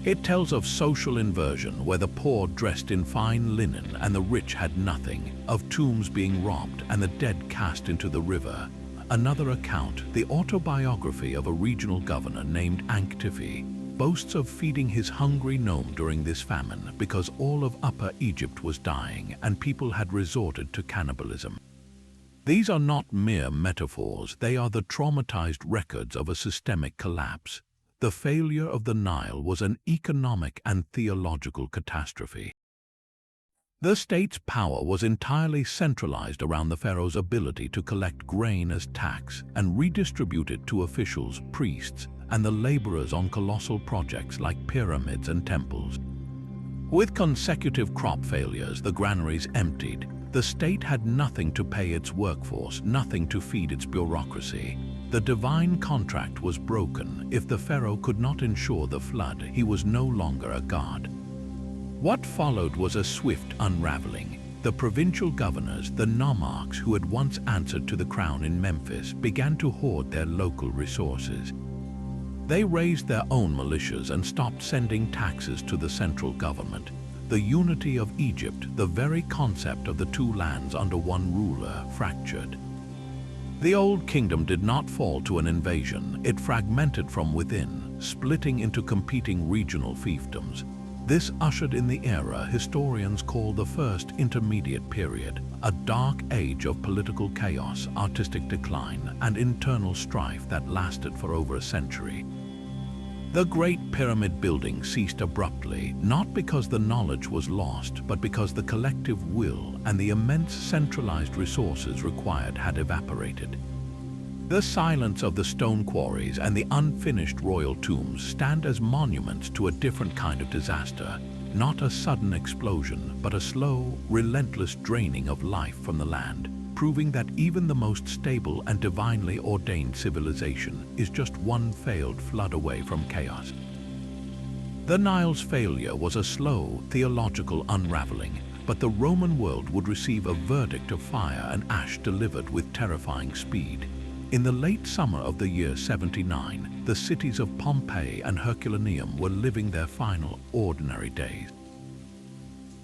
It tells of social inversion where the poor dressed in fine linen and the rich had nothing, of tombs being robbed and the dead cast into the river. Another account, the autobiography of a regional governor named Ankhtifi, boasts of feeding his hungry nome during this famine because all of Upper Egypt was dying and people had resorted to cannibalism. These are not mere metaphors, they are the traumatized records of a systemic collapse. The failure of the Nile was an economic and theological catastrophe. The state's power was entirely centralized around the pharaoh's ability to collect grain as tax and redistribute it to officials, priests, and the laborers on colossal projects like pyramids and temples. With consecutive crop failures, the granaries emptied. The state had nothing to pay its workforce, nothing to feed its bureaucracy. The divine contract was broken. If the pharaoh could not ensure the flood, he was no longer a god. What followed was a swift unraveling. The provincial governors, the nomarchs who had once answered to the crown in Memphis, began to hoard their local resources. They raised their own militias and stopped sending taxes to the central government. The unity of Egypt, the very concept of the two lands under one ruler, fractured. The Old Kingdom did not fall to an invasion. It fragmented from within, splitting into competing regional fiefdoms. This ushered in the era historians call the First Intermediate Period, a dark age of political chaos, artistic decline, and internal strife that lasted for over a century. The Great Pyramid building ceased abruptly, not because the knowledge was lost, but because the collective will and the immense centralized resources required had evaporated. The silence of the stone quarries and the unfinished royal tombs stand as monuments to a different kind of disaster, not a sudden explosion, but a slow, relentless draining of life from the land, proving that even the most stable and divinely ordained civilization is just one failed flood away from chaos. The Nile's failure was a slow, theological unraveling, but the Roman world would receive a verdict of fire and ash delivered with terrifying speed. In the late summer of the year 79, the cities of Pompeii and Herculaneum were living their final, ordinary days.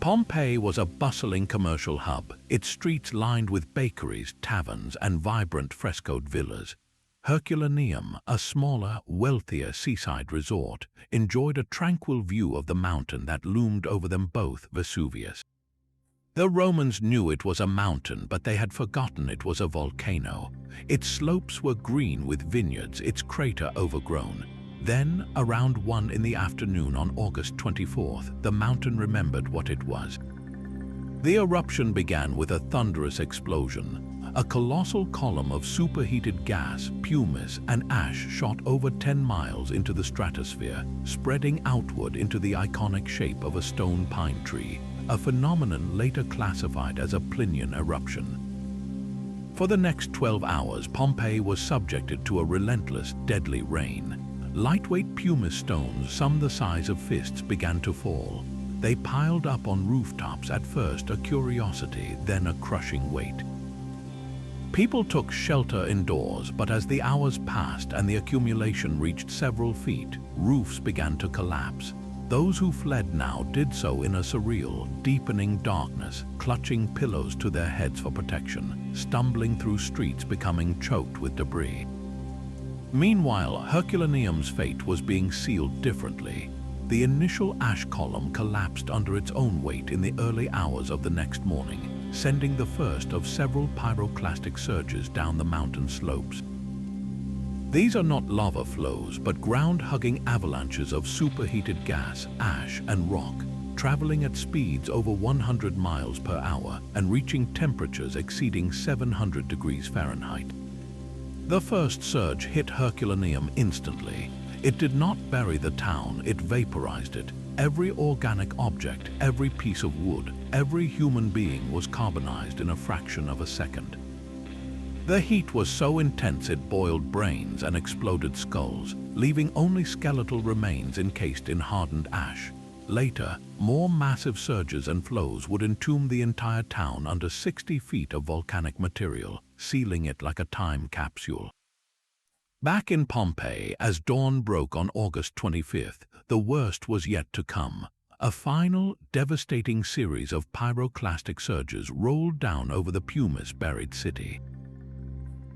Pompeii was a bustling commercial hub, its streets lined with bakeries, taverns, and vibrant frescoed villas. Herculaneum, a smaller, wealthier seaside resort, enjoyed a tranquil view of the mountain that loomed over them both, Vesuvius. The Romans knew it was a mountain, but they had forgotten it was a volcano. Its slopes were green with vineyards, its crater overgrown. Then, around 1 in the afternoon on August 24th, the mountain remembered what it was. The eruption began with a thunderous explosion. A colossal column of superheated gas, pumice, and ash shot over 10 miles into the stratosphere, spreading outward into the iconic shape of a stone pine tree, a phenomenon later classified as a Plinian eruption. For the next 12 hours, Pompeii was subjected to a relentless, deadly rain. Lightweight pumice stones, some the size of fists, began to fall. They piled up on rooftops, at first a curiosity, then a crushing weight. People took shelter indoors, but as the hours passed and the accumulation reached several feet, roofs began to collapse. Those who fled now did so in a surreal, deepening darkness, clutching pillows to their heads for protection, stumbling through streets becoming choked with debris. Meanwhile, Herculaneum's fate was being sealed differently. The initial ash column collapsed under its own weight in the early hours of the next morning, sending the first of several pyroclastic surges down the mountain slopes. These are not lava flows, but ground-hugging avalanches of superheated gas, ash, and rock, traveling at speeds over 100 miles per hour and reaching temperatures exceeding 700 degrees Fahrenheit. The first surge hit Herculaneum instantly. It did not bury the town, it vaporized it. Every organic object, every piece of wood, every human being was carbonized in a fraction of a second. The heat was so intense it boiled brains and exploded skulls, leaving only skeletal remains encased in hardened ash. Later, more massive surges and flows would entomb the entire town under 60 feet of volcanic material, sealing it like a time capsule. Back in Pompeii, as dawn broke on August 25th, the worst was yet to come. A final, devastating series of pyroclastic surges rolled down over the pumice-buried city.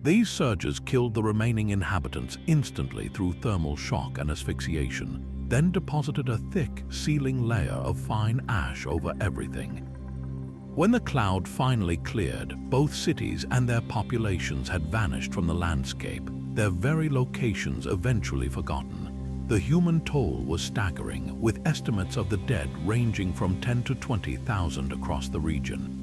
These surges killed the remaining inhabitants instantly through thermal shock and asphyxiation, then deposited a thick, sealing layer of fine ash over everything. When the cloud finally cleared, both cities and their populations had vanished from the landscape, their very locations eventually forgotten. The human toll was staggering, with estimates of the dead ranging from 10 to 20,000 across the region.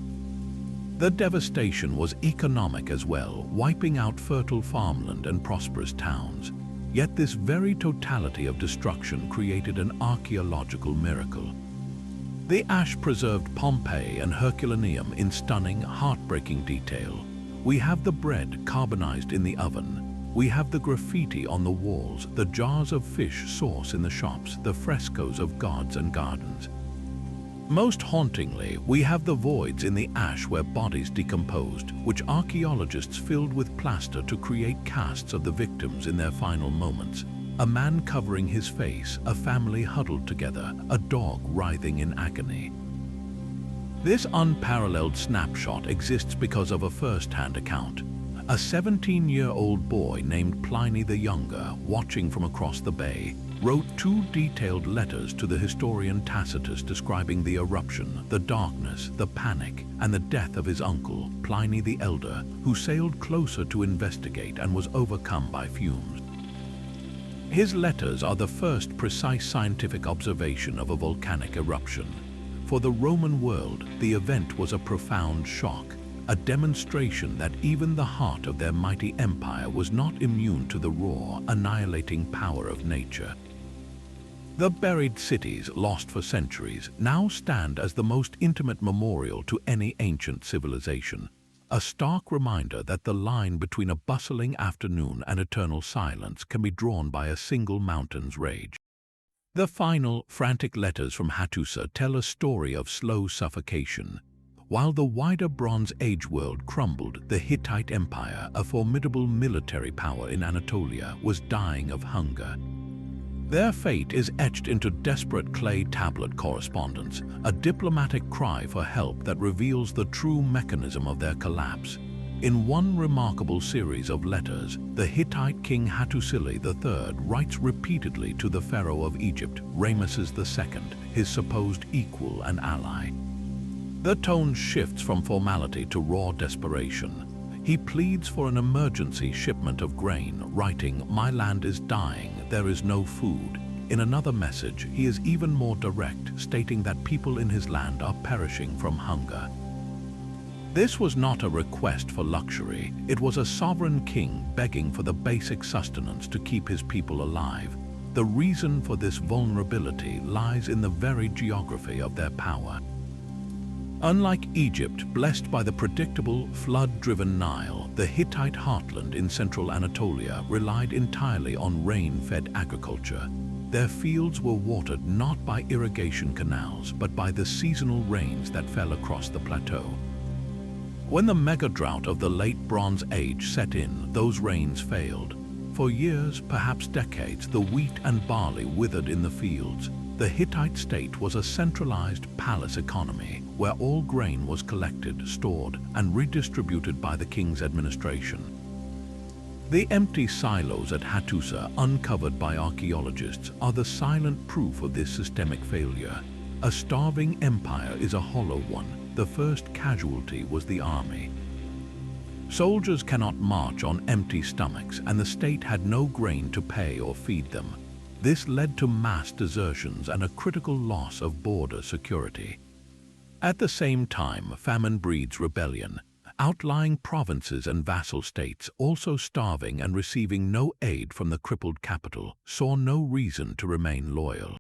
The devastation was economic as well, wiping out fertile farmland and prosperous towns. Yet this very totality of destruction created an archaeological miracle. The ash preserved Pompeii and Herculaneum in stunning, heartbreaking detail. We have the bread carbonized in the oven. We have the graffiti on the walls, the jars of fish sauce in the shops, the frescoes of gods and gardens. Most hauntingly, we have the voids in the ash where bodies decomposed, which archaeologists filled with plaster to create casts of the victims in their final moments. A man covering his face, a family huddled together, a dog writhing in agony. This unparalleled snapshot exists because of a first-hand account. A 17-year-old boy named Pliny the Younger, watching from across the bay, wrote 2 detailed letters to the historian Tacitus describing the eruption, the darkness, the panic, and the death of his uncle, Pliny the Elder, who sailed closer to investigate and was overcome by fumes. His letters are the first precise scientific observation of a volcanic eruption. For the Roman world, the event was a profound shock, a demonstration that even the heart of their mighty empire was not immune to the raw, annihilating power of nature. The buried cities, lost for centuries, now stand as the most intimate memorial to any ancient civilization, a stark reminder that the line between a bustling afternoon and eternal silence can be drawn by a single mountain's rage. The final, frantic letters from Hattusa tell a story of slow suffocation. While the wider Bronze Age world crumbled, the Hittite Empire, a formidable military power in Anatolia, was dying of hunger. Their fate is etched into desperate clay tablet correspondence, a diplomatic cry for help that reveals the true mechanism of their collapse. In one remarkable series of letters, the Hittite king Hattusili III writes repeatedly to the pharaoh of Egypt, Ramesses II, his supposed equal and ally. The tone shifts from formality to raw desperation. He pleads for an emergency shipment of grain, writing, "My land is dying, there is no food." In another message, he is even more direct, stating that people in his land are perishing from hunger. This was not a request for luxury. It was a sovereign king begging for the basic sustenance to keep his people alive. The reason for this vulnerability lies in the very geography of their power. Unlike Egypt, blessed by the predictable, flood-driven Nile, the Hittite heartland in central Anatolia relied entirely on rain-fed agriculture. Their fields were watered not by irrigation canals, but by the seasonal rains that fell across the plateau. When the mega-drought of the late Bronze Age set in, those rains failed. For years, perhaps decades, the wheat and barley withered in the fields. The Hittite state was a centralized palace economy, where all grain was collected, stored, and redistributed by the king's administration. The empty silos at Hattusa, uncovered by archaeologists, are the silent proof of this systemic failure. A starving empire is a hollow one. The first casualty was the army. Soldiers cannot march on empty stomachs, and the state had no grain to pay or feed them. This led to mass desertions and a critical loss of border security. At the same time, famine breeds rebellion. Outlying provinces and vassal states, also starving and receiving no aid from the crippled capital, saw no reason to remain loyal.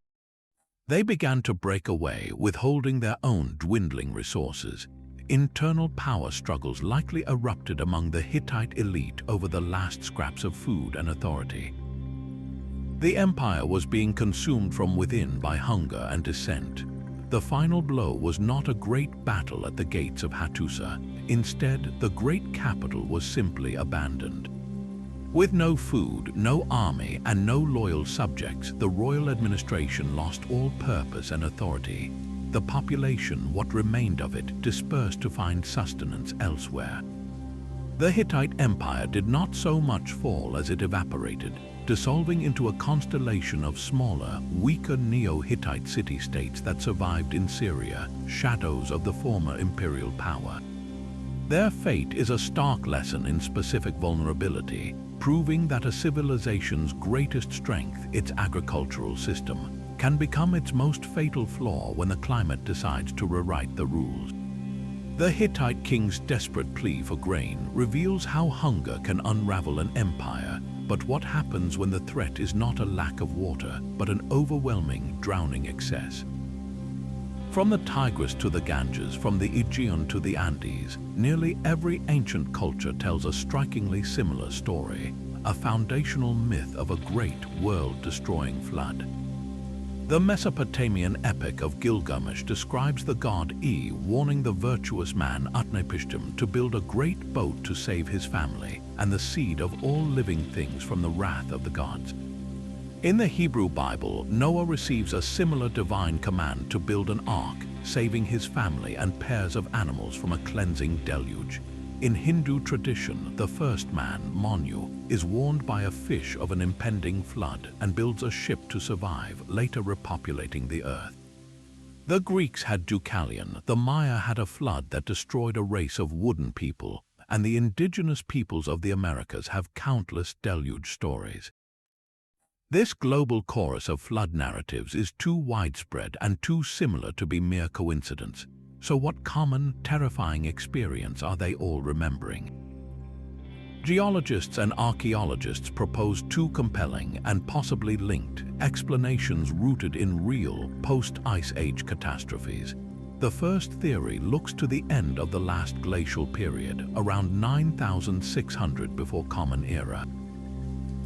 They began to break away, withholding their own dwindling resources. Internal power struggles likely erupted among the Hittite elite over the last scraps of food and authority. The empire was being consumed from within by hunger and dissent. The final blow was not a great battle at the gates of Hattusa. Instead, the great capital was simply abandoned. With no food, no army, and no loyal subjects, the royal administration lost all purpose and authority. The population, what remained of it, dispersed to find sustenance elsewhere. The Hittite Empire did not so much fall as it evaporated, dissolving into a constellation of smaller, weaker Neo-Hittite city-states that survived in Syria, shadows of the former imperial power. Their fate is a stark lesson in specific vulnerability, proving that a civilization's greatest strength, its agricultural system, can become its most fatal flaw when the climate decides to rewrite the rules. The Hittite king's desperate plea for grain reveals how hunger can unravel an empire, but what happens when the threat is not a lack of water, but an overwhelming, drowning excess. From the Tigris to the Ganges, from the Aegean to the Andes, nearly every ancient culture tells a strikingly similar story, a foundational myth of a great, world-destroying flood. The Mesopotamian epic of Gilgamesh describes the god E warning the virtuous man Utnapishtim to build a great boat to save his family and the seed of all living things from the wrath of the gods. In the Hebrew Bible, Noah receives a similar divine command to build an ark, saving his family and pairs of animals from a cleansing deluge. In Hindu tradition, the first man, Manu, is warned by a fish of an impending flood and builds a ship to survive, later repopulating the earth. The Greeks had Deucalion, the Maya had a flood that destroyed a race of wooden people, and the indigenous peoples of the Americas have countless deluge stories. This global chorus of flood narratives is too widespread and too similar to be mere coincidence. So what common, terrifying experience are they all remembering? Geologists and archaeologists propose two compelling and possibly linked explanations rooted in real post-Ice Age catastrophes. The first theory looks to the end of the last glacial period, around 9,600 before Common Era.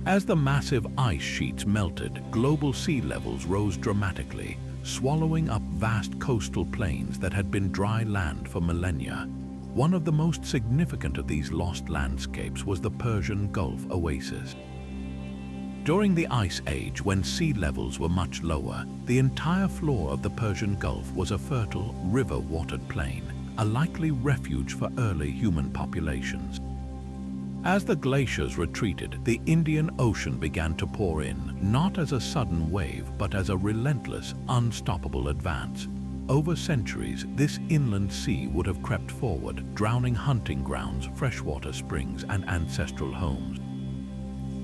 As the massive ice sheets melted, global sea levels rose dramatically, swallowing up vast coastal plains that had been dry land for millennia. One of the most significant of these lost landscapes was the Persian Gulf oasis. During the Ice Age, when sea levels were much lower, the entire floor of the Persian Gulf was a fertile, river-watered plain, a likely refuge for early human populations. As the glaciers retreated, the Indian Ocean began to pour in, not as a sudden wave, but as a relentless, unstoppable advance. Over centuries, this inland sea would have crept forward, drowning hunting grounds, freshwater springs, and ancestral homes.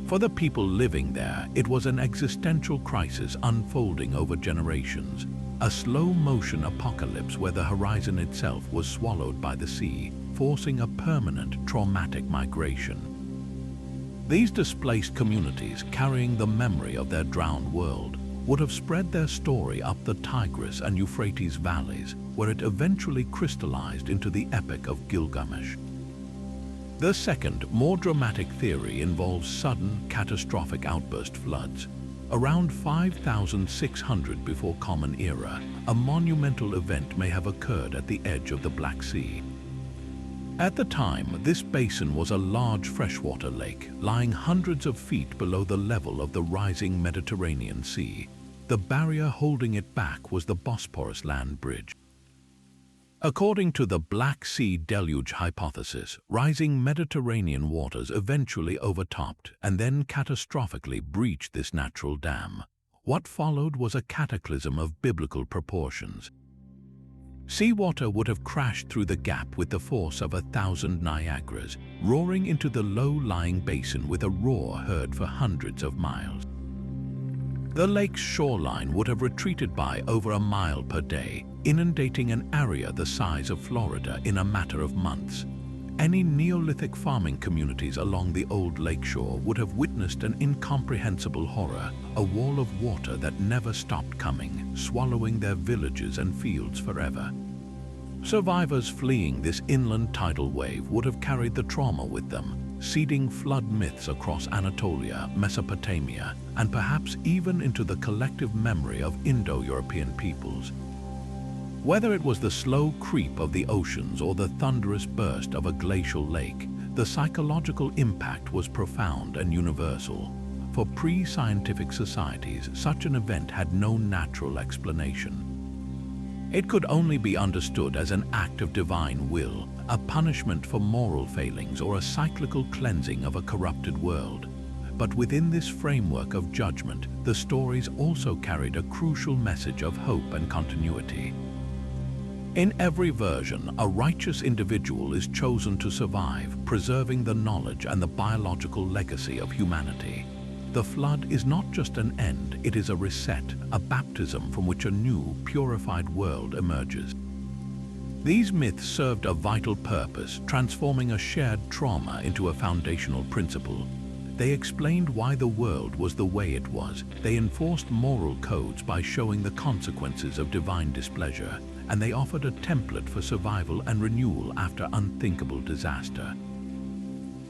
For the people living there, it was an existential crisis unfolding over generations, a slow-motion apocalypse where the horizon itself was swallowed by the sea, forcing a permanent, traumatic migration. These displaced communities, carrying the memory of their drowned world, would have spread their story up the Tigris and Euphrates valleys, where it eventually crystallized into the Epic of Gilgamesh. The second, more dramatic theory involves sudden, catastrophic outburst floods. Around 5,600 before Common Era, a monumental event may have occurred at the edge of the Black Sea. At the time, this basin was a large freshwater lake, lying hundreds of feet below the level of the rising Mediterranean Sea. The barrier holding it back was the Bosporus land bridge. According to the Black Sea deluge hypothesis, rising Mediterranean waters eventually overtopped and then catastrophically breached this natural dam. What followed was a cataclysm of biblical proportions. Seawater would have crashed through the gap with the force of 1,000 Niagaras, roaring into the low-lying basin with a roar heard for hundreds of miles. The lake's shoreline would have retreated by over a mile per day, inundating an area the size of Florida in a matter of months. Any Neolithic farming communities along the old lakeshore would have witnessed an incomprehensible horror, a wall of water that never stopped coming, swallowing their villages and fields forever. Survivors fleeing this inland tidal wave would have carried the trauma with them, seeding flood myths across Anatolia, Mesopotamia, and perhaps even into the collective memory of Indo-European peoples. Whether it was the slow creep of the oceans or the thunderous burst of a glacial lake, the psychological impact was profound and universal. For pre-scientific societies, such an event had no natural explanation. It could only be understood as an act of divine will, a punishment for moral failings, or a cyclical cleansing of a corrupted world. But within this framework of judgment, the stories also carried a crucial message of hope and continuity. In every version, a righteous individual is chosen to survive, preserving the knowledge and the biological legacy of humanity. The flood is not just an end, it is a reset, a baptism from which a new, purified world emerges. These myths served a vital purpose, transforming a shared trauma into a foundational principle. They explained why the world was the way it was. They enforced moral codes by showing the consequences of divine displeasure, and they offered a template for survival and renewal after unthinkable disaster.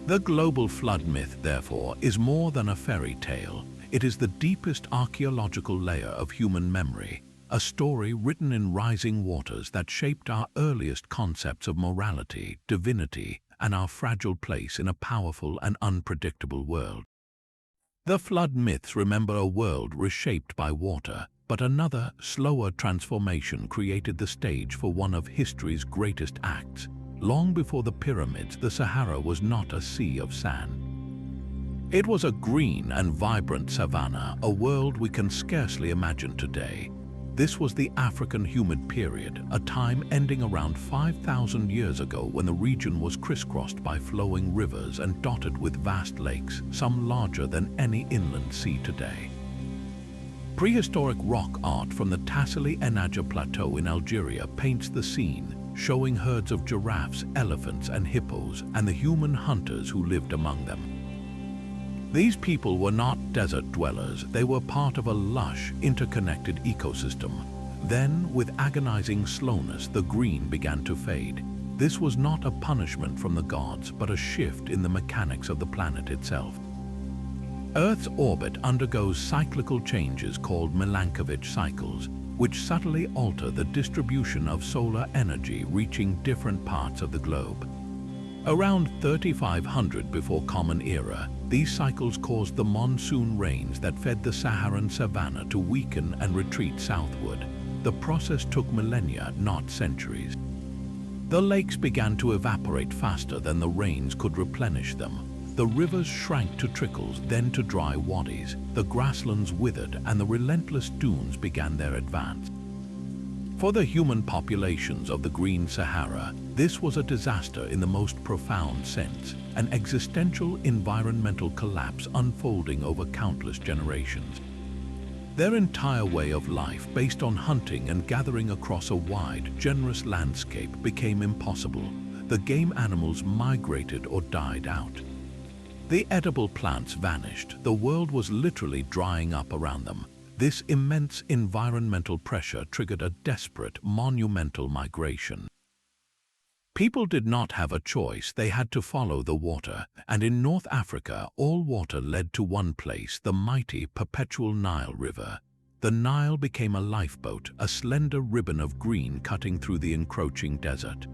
The global flood myth, therefore, is more than a fairy tale. It is the deepest archaeological layer of human memory, a story written in rising waters that shaped our earliest concepts of morality, divinity, and our fragile place in a powerful and unpredictable world. The flood myths remember a world reshaped by water, but another, slower transformation created the stage for one of history's greatest acts. Long before the pyramids, the Sahara was not a sea of sand. It was a green and vibrant savanna, a world we can scarcely imagine today. This was the African humid period, a time ending around 5,000 years ago when the region was crisscrossed by flowing rivers and dotted with vast lakes, some larger than any inland sea today. Prehistoric rock art from the Tassili Enaja Plateau in Algeria paints the scene, showing herds of giraffes, elephants, and hippos, and the human hunters who lived among them. These people were not desert dwellers, they were part of a lush, interconnected ecosystem. Then, with agonizing slowness, the green began to fade. This was not a punishment from the gods, but a shift in the mechanics of the planet itself. Earth's orbit undergoes cyclical changes called Milankovitch cycles, which subtly alter the distribution of solar energy reaching different parts of the globe. Around 3500 before Common Era, these cycles caused the monsoon rains that fed the Saharan savanna to weaken and retreat southward. The process took millennia, not centuries. The lakes began to evaporate faster than the rains could replenish them. The rivers shrank to trickles, then to dry wadis. The grasslands withered, and the relentless dunes began their advance. For the human populations of the Green Sahara, this was a disaster in the most profound sense, an existential environmental collapse unfolding over countless generations. Their entire way of life, based on hunting and gathering across a wide, generous landscape, became impossible. The game animals migrated or died out. The edible plants vanished. The world was literally drying up around them. This immense environmental pressure triggered a desperate, monumental migration. People did not have a choice, they had to follow the water, and in North Africa, all water led to one place, the mighty, perpetual Nile River. The Nile became a lifeboat, a slender ribbon of green cutting through the encroaching desert.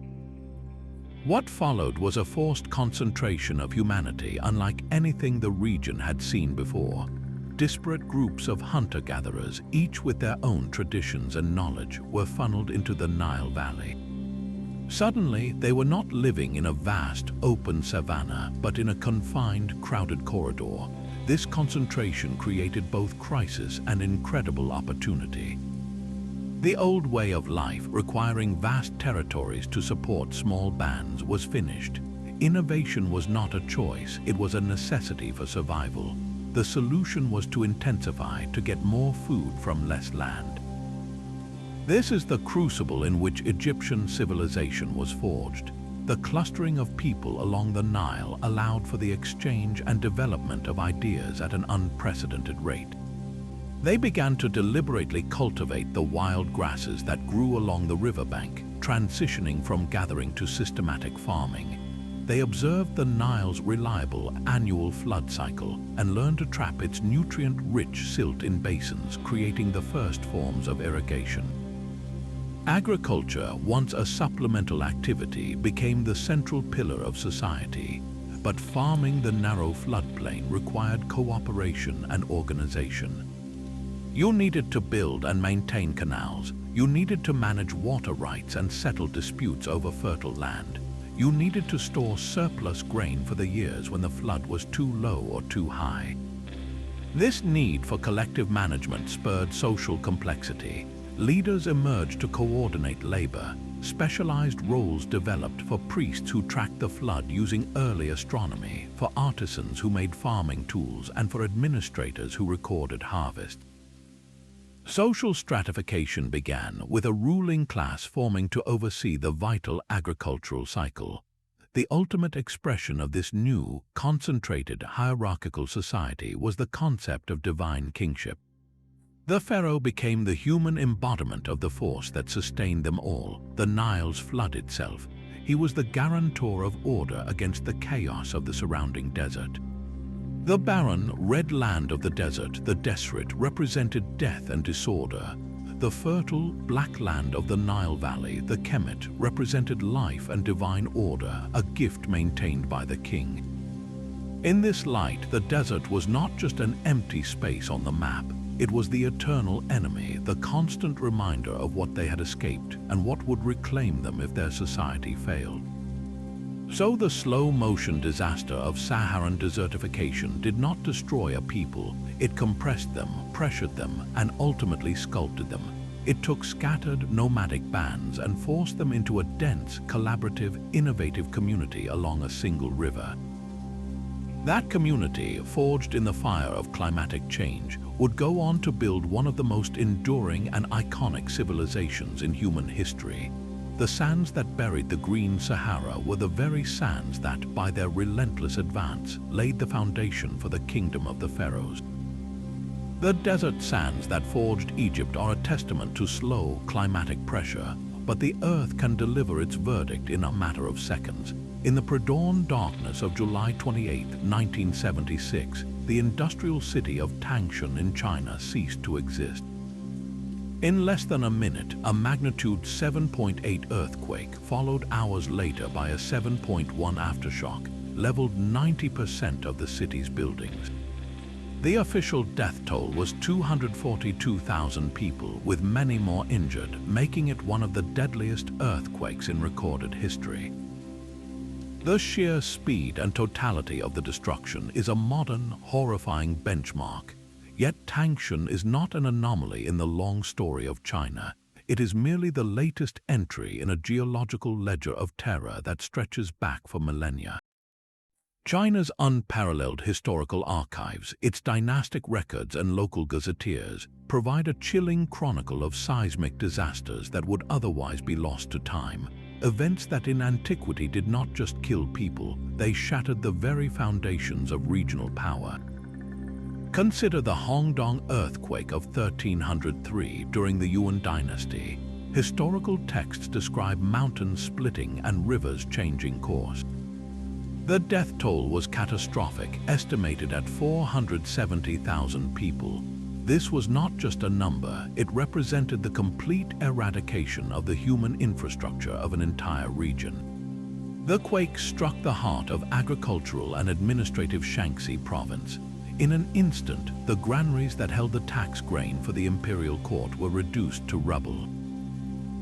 What followed was a forced concentration of humanity unlike anything the region had seen before. Disparate groups of hunter-gatherers, each with their own traditions and knowledge, were funneled into the Nile Valley. Suddenly, they were not living in a vast, open savanna, but in a confined, crowded corridor. This concentration created both crisis and incredible opportunity. The old way of life, requiring vast territories to support small bands, was finished. Innovation was not a choice, it was a necessity for survival. The solution was to intensify, to get more food from less land. This is the crucible in which Egyptian civilization was forged. The clustering of people along the Nile allowed for the exchange and development of ideas at an unprecedented rate. They began to deliberately cultivate the wild grasses that grew along the riverbank, transitioning from gathering to systematic farming. They observed the Nile's reliable annual flood cycle and learned to trap its nutrient-rich silt in basins, creating the first forms of irrigation. Agriculture, once a supplemental activity, became the central pillar of society. But farming the narrow floodplain required cooperation and organization. You needed to build and maintain canals. You needed to manage water rights and settle disputes over fertile land. You needed to store surplus grain for the years when the flood was too low or too high. This need for collective management spurred social complexity. Leaders emerged to coordinate labor. Specialized roles developed for priests who tracked the flood using early astronomy, for artisans who made farming tools, and for administrators who recorded harvest. Social stratification began, with a ruling class forming to oversee the vital agricultural cycle. The ultimate expression of this new, concentrated, hierarchical society was the concept of divine kingship. The pharaoh became the human embodiment of the force that sustained them all, the Nile's flood itself. He was the guarantor of order against the chaos of the surrounding desert. The barren, red land of the desert, the Desert, represented death and disorder. The fertile, black land of the Nile Valley, the Kemet, represented life and divine order, a gift maintained by the king. In this light, the desert was not just an empty space on the map. It was the eternal enemy, the constant reminder of what they had escaped and what would reclaim them if their society failed. So the slow-motion disaster of Saharan desertification did not destroy a people. It compressed them, pressured them, and ultimately sculpted them. It took scattered, nomadic bands and forced them into a dense, collaborative, innovative community along a single river. That community, forged in the fire of climatic change, would go on to build one of the most enduring and iconic civilizations in human history. The sands that buried the green Sahara were the very sands that, by their relentless advance, laid the foundation for the kingdom of the pharaohs. The desert sands that forged Egypt are a testament to slow climatic pressure, but the earth can deliver its verdict in a matter of seconds. In the pre-dawn darkness of July 28, 1976, the industrial city of Tangshan in China ceased to exist. In less than a minute, a magnitude 7.8 earthquake, followed hours later by a 7.1 aftershock, leveled 90% of the city's buildings. The official death toll was 242,000 people, with many more injured, making it one of the deadliest earthquakes in recorded history. The sheer speed and totality of the destruction is a modern, horrifying benchmark. Yet Tangshan is not an anomaly in the long story of China. It is merely the latest entry in a geological ledger of terror that stretches back for millennia. China's unparalleled historical archives, its dynastic records and local gazetteers, provide a chilling chronicle of seismic disasters that would otherwise be lost to time. Events that in antiquity did not just kill people, they shattered the very foundations of regional power. Consider the Hongdong earthquake of 1303 during the Yuan dynasty. Historical texts describe mountains splitting and rivers changing course. The death toll was catastrophic, estimated at 470,000 people. This was not just a number, it represented the complete eradication of the human infrastructure of an entire region. The quake struck the heart of agricultural and administrative Shaanxi province. In an instant, the granaries that held the tax grain for the imperial court were reduced to rubble.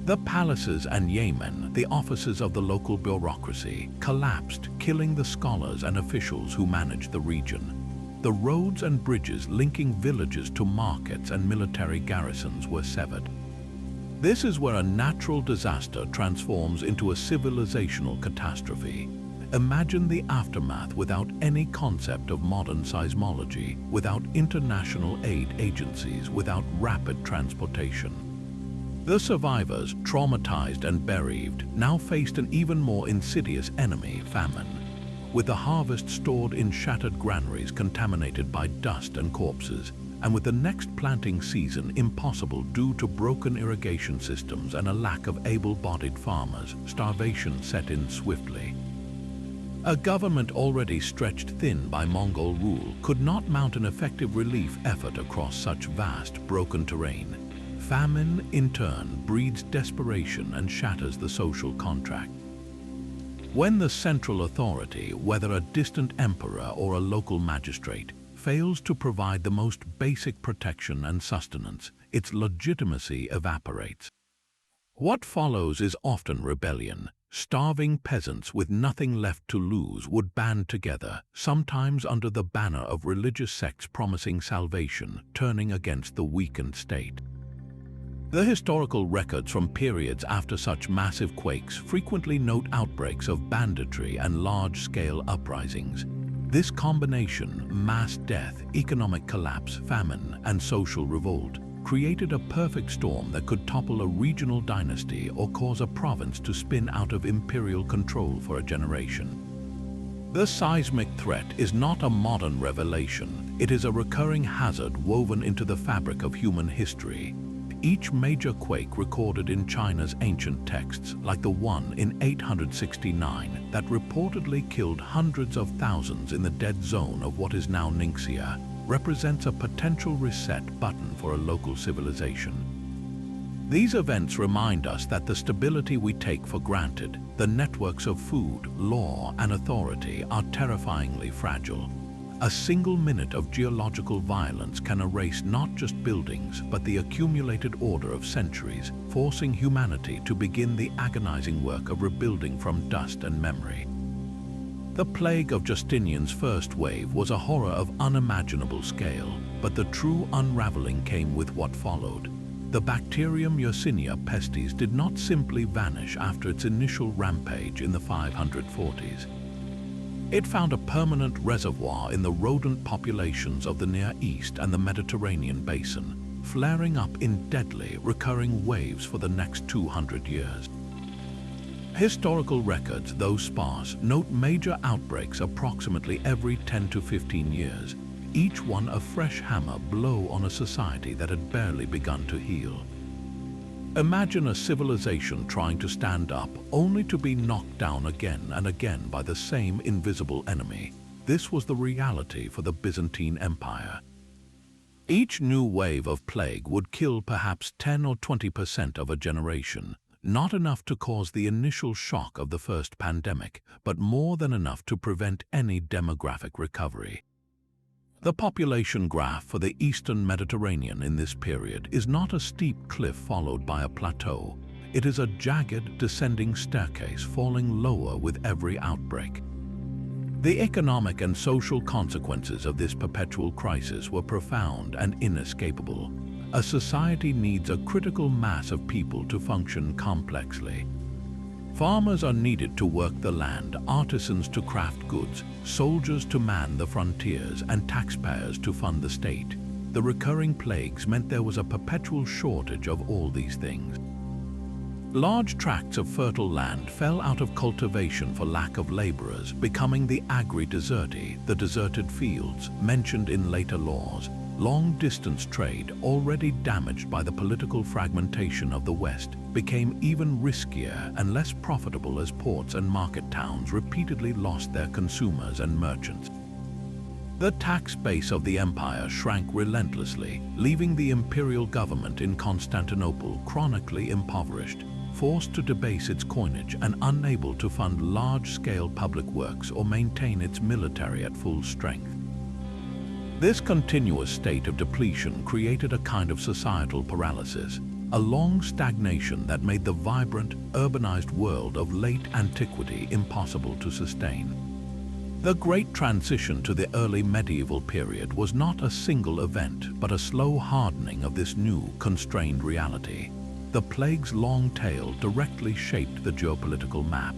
The palaces and yemen, the offices of the local bureaucracy, collapsed, killing the scholars and officials who managed the region. The roads and bridges linking villages to markets and military garrisons were severed. This is where a natural disaster transforms into a civilizational catastrophe. Imagine the aftermath without any concept of modern seismology, without international aid agencies, without rapid transportation. The survivors, traumatized and bereaved, now faced an even more insidious enemy, famine. With the harvest stored in shattered granaries contaminated by dust and corpses, and with the next planting season impossible due to broken irrigation systems and a lack of able-bodied farmers, starvation set in swiftly. A government already stretched thin by Mongol rule could not mount an effective relief effort across such vast, broken terrain. Famine, in turn, breeds desperation and shatters the social contract. When the central authority, whether a distant emperor or a local magistrate, fails to provide the most basic protection and sustenance, its legitimacy evaporates. What follows is often rebellion. Starving peasants with nothing left to lose would band together, sometimes under the banner of religious sects promising salvation, turning against the weakened state. The historical records from periods after such massive quakes frequently note outbreaks of banditry and large-scale uprisings. This combination, mass death, economic collapse, famine, and social revolt, created a perfect storm that could topple a regional dynasty or cause a province to spin out of imperial control for a generation. The seismic threat is not a modern revelation. It is a recurring hazard woven into the fabric of human history. Each major quake recorded in China's ancient texts, like the one in 869 that reportedly killed hundreds of thousands in the dead zone of what is now Ningxia, represents a potential reset button for a local civilization. These events remind us that the stability we take for granted, the networks of food, law, and authority are terrifyingly fragile. A single minute of geological violence can erase not just buildings, but the accumulated order of centuries, forcing humanity to begin the agonizing work of rebuilding from dust and memory. The plague of Justinian's first wave was a horror of unimaginable scale, but the true unraveling came with what followed. The bacterium Yersinia pestis did not simply vanish after its initial rampage in the 540s. It found a permanent reservoir in the rodent populations of the Near East and the Mediterranean basin, flaring up in deadly, recurring waves for the next 200 years. Historical records, though sparse, note major outbreaks approximately every 10 to 15 years, each one a fresh hammer blow on a society that had barely begun to heal. Imagine a civilization trying to stand up, only to be knocked down again and again by the same invisible enemy. This was the reality for the Byzantine Empire. Each new wave of plague would kill perhaps 10 or 20% of a generation, not enough to cause the initial shock of the first pandemic, but more than enough to prevent any demographic recovery. The population graph for the Eastern Mediterranean in this period is not a steep cliff followed by a plateau. It is a jagged, descending staircase falling lower with every outbreak. The economic and social consequences of this perpetual crisis were profound and inescapable. A society needs a critical mass of people to function complexly. Farmers are needed to work the land, artisans to craft goods, soldiers to man the frontiers, and taxpayers to fund the state. The recurring plagues meant there was a perpetual shortage of all these things. Large tracts of fertile land fell out of cultivation for lack of laborers, becoming the agri-deserti, the deserted fields, mentioned in later laws. Long-distance trade, already damaged by the political fragmentation of the West, became even riskier and less profitable as ports and market towns repeatedly lost their consumers and merchants. The tax base of the empire shrank relentlessly, leaving the imperial government in Constantinople chronically impoverished, forced to debase its coinage and unable to fund large-scale public works or maintain its military at full strength. This continuous state of depletion created a kind of societal paralysis, a long stagnation that made the vibrant, urbanized world of late antiquity impossible to sustain. The Great Transition to the early medieval period was not a single event, but a slow hardening of this new, constrained reality. the plague's long tail directly shaped the geopolitical map.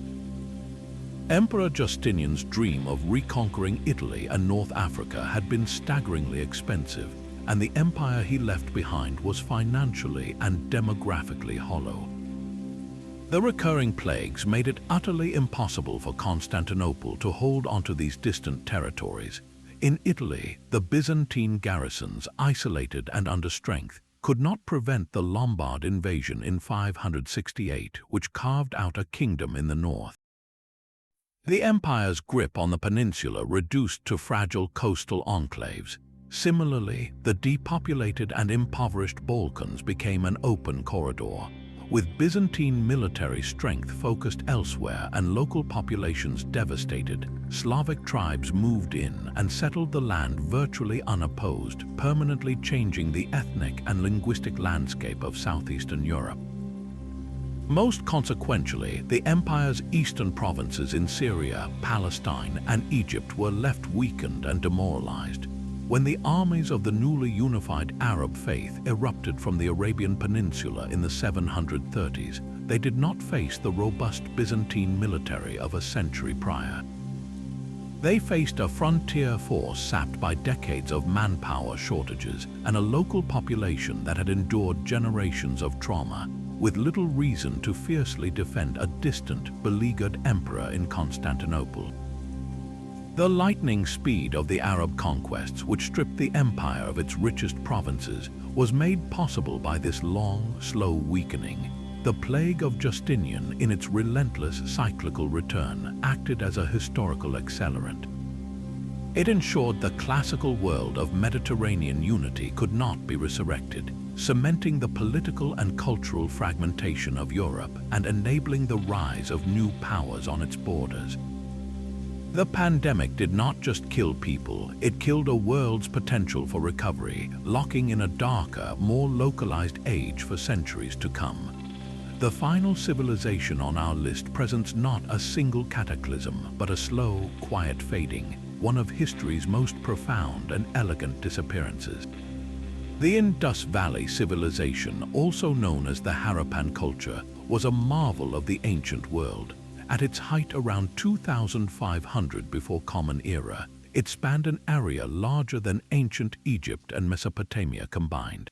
Emperor Justinian's dream of reconquering Italy and North Africa had been staggeringly expensive, and the empire he left behind was financially and demographically hollow. The recurring plagues made it utterly impossible for Constantinople to hold onto these distant territories. In Italy, the Byzantine garrisons, isolated and under strength, could not prevent the Lombard invasion in 568, which carved out a kingdom in the north. The empire's grip on the peninsula reduced to fragile coastal enclaves. Similarly, the depopulated and impoverished Balkans became an open corridor. With Byzantine military strength focused elsewhere and local populations devastated, Slavic tribes moved in and settled the land virtually unopposed, permanently changing the ethnic and linguistic landscape of southeastern Europe. Most consequentially, the empire's eastern provinces in Syria, Palestine, and Egypt were left weakened and demoralized. When the armies of the newly unified Arab faith erupted from the Arabian Peninsula in the 730s, they did not face the robust Byzantine military of a century prior. They faced a frontier force sapped by decades of manpower shortages and a local population that had endured generations of trauma, with little reason to fiercely defend a distant, beleaguered emperor in Constantinople. The lightning speed of the Arab conquests, which stripped the empire of its richest provinces, was made possible by this long, slow weakening. The plague of Justinian, in its relentless cyclical return, acted as a historical accelerant. It ensured the classical world of Mediterranean unity could not be resurrected, cementing the political and cultural fragmentation of Europe and enabling the rise of new powers on its borders. The pandemic did not just kill people, it killed a world's potential for recovery, locking in a darker, more localized age for centuries to come. The final civilization on our list presents not a single cataclysm, but a slow, quiet fading, one of history's most profound and elegant disappearances. The Indus Valley civilization, also known as the Harappan culture, was a marvel of the ancient world. At its height around 2500 before Common Era, it spanned an area larger than ancient Egypt and Mesopotamia combined.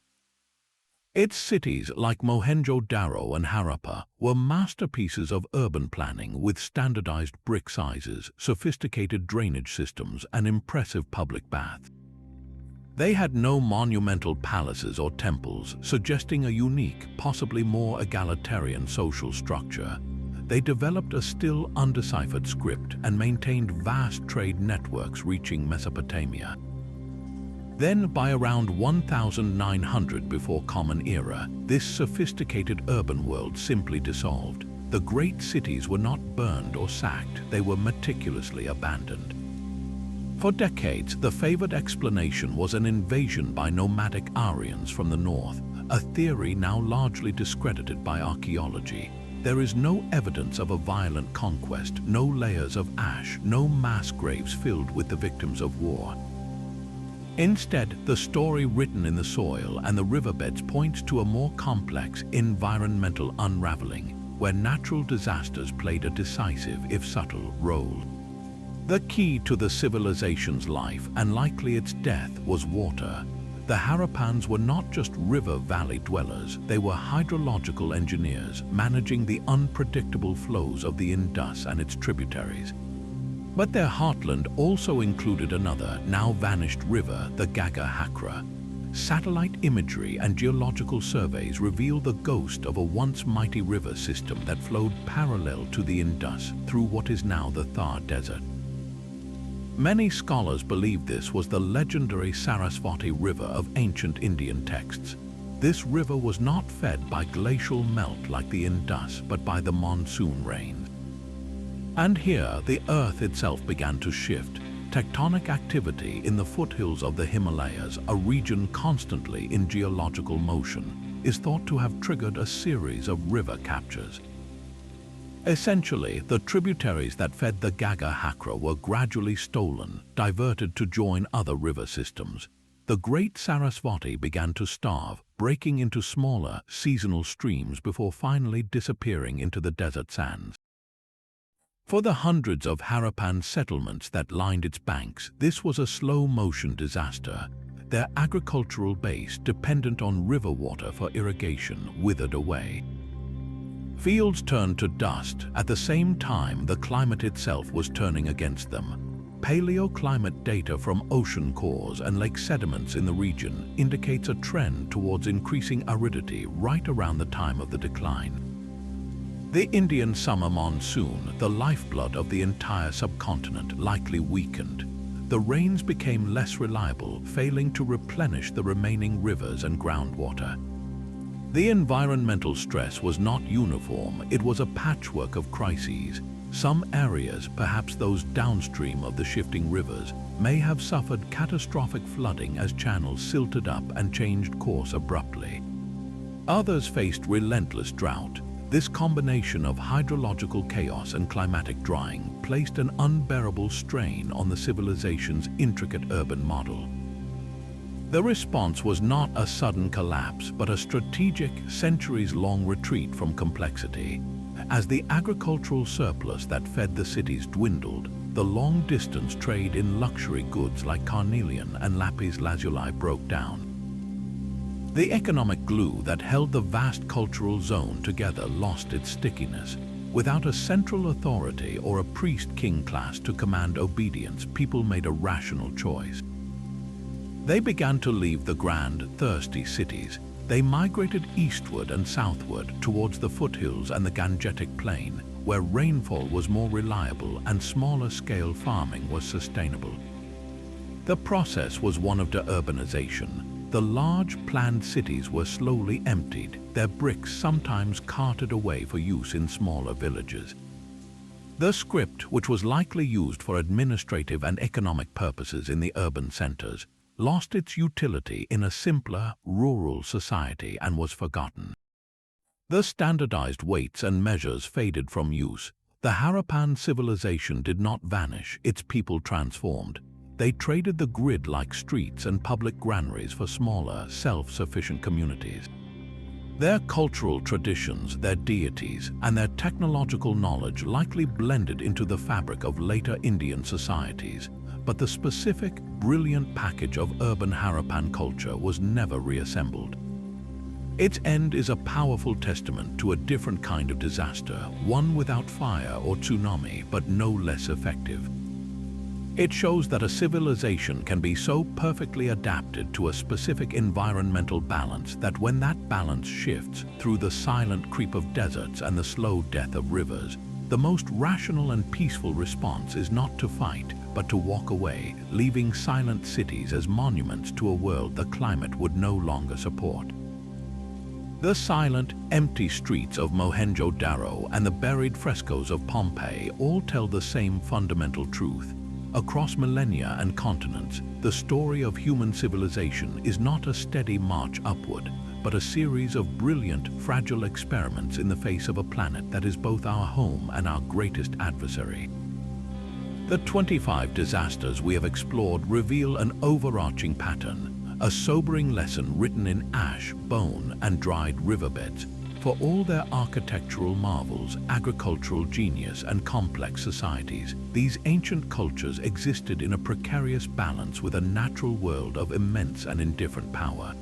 Its cities, like Mohenjo-Daro and Harappa, were masterpieces of urban planning with standardized brick sizes, sophisticated drainage systems, and impressive public baths. They had no monumental palaces or temples, suggesting a unique, possibly more egalitarian social structure. They developed a still undeciphered script and maintained vast trade networks reaching Mesopotamia. Then, by around 1900 before Common Era, this sophisticated urban world simply dissolved. The great cities were not burned or sacked, they were meticulously abandoned. For decades, the favored explanation was an invasion by nomadic Aryans from the north, a theory now largely discredited by archaeology. There is no evidence of a violent conquest, no layers of ash, no mass graves filled with the victims of war. Instead, the story written in the soil and the riverbeds points to a more complex environmental unraveling, where natural disasters played a decisive, if subtle, role. The key to the civilization's life, and likely its death, was water. The Harappans were not just river valley dwellers, they were hydrological engineers, managing the unpredictable flows of the Indus and its tributaries. But their heartland also included another, now vanished river, the Gaga Hakra. Satellite imagery and geological surveys reveal the ghost of a once mighty river system that flowed parallel to the Indus through what is now the Thar Desert. Many scholars believe this was the legendary Sarasvati River of ancient Indian texts. This river was not fed by glacial melt like the Indus, but by the monsoon rains. And here, the earth itself began to shift. Tectonic activity in the foothills of the Himalayas, a region constantly in geological motion, is thought to have triggered a series of river captures. Essentially, the tributaries that fed the Gaga Hakra were gradually stolen, diverted to join other river systems. The great Sarasvati began to starve, breaking into smaller, seasonal streams before finally disappearing into the desert sands. For the hundreds of Harappan settlements that lined its banks, this was a slow-motion disaster. Their agricultural base, dependent on river water for irrigation, withered away. Fields turned to dust. At the same time, the climate itself was turning against them. Paleoclimate data from ocean cores and lake sediments in the region indicates a trend towards increasing aridity right around the time of the decline. The Indian summer monsoon, the lifeblood of the entire subcontinent, likely weakened. The rains became less reliable, failing to replenish the remaining rivers and groundwater. The environmental stress was not uniform, it was a patchwork of crises. Some areas, perhaps those downstream of the shifting rivers, may have suffered catastrophic flooding as channels silted up and changed course abruptly. Others faced relentless drought. This combination of hydrological chaos and climatic drying placed an unbearable strain on the civilization's intricate urban model. The response was not a sudden collapse, but a strategic, centuries-long retreat from complexity. As the agricultural surplus that fed the cities dwindled, the long-distance trade in luxury goods like carnelian and lapis lazuli broke down. The economic glue that held the vast cultural zone together lost its stickiness. Without a central authority or a priest-king class to command obedience, people made a rational choice. They began to leave the grand, thirsty cities. They migrated eastward and southward towards the foothills and the Gangetic Plain, where rainfall was more reliable and smaller-scale farming was sustainable. The process was one of deurbanization. The large planned cities were slowly emptied, their bricks sometimes carted away for use in smaller villages. The script, which was likely used for administrative and economic purposes in the urban centers, lost its utility in a simpler, rural society and was forgotten. The standardized weights and measures faded from use. The Harappan civilization did not vanish, its people transformed. They traded the grid-like streets and public granaries for smaller, self-sufficient communities. Their cultural traditions, their deities, and their technological knowledge likely blended into the fabric of later Indian societies, but the specific, brilliant package of urban Harappan culture was never reassembled. Its end is a powerful testament to a different kind of disaster, one without fire or tsunami, but no less effective. It shows that a civilization can be so perfectly adapted to a specific environmental balance that when that balance shifts through the silent creep of deserts and the slow death of rivers, the most rational and peaceful response is not to fight, but to walk away, leaving silent cities as monuments to a world the climate would no longer support. The silent, empty streets of Mohenjo-Daro and the buried frescoes of Pompeii all tell the same fundamental truth. Across millennia and continents, the story of human civilization is not a steady march upward, but a series of brilliant, fragile experiments in the face of a planet that is both our home and our greatest adversary. The 25 disasters we have explored reveal an overarching pattern, a sobering lesson written in ash, bone, and dried riverbeds. For all their architectural marvels, agricultural genius, and complex societies, these ancient cultures existed in a precarious balance with a natural world of immense and indifferent power.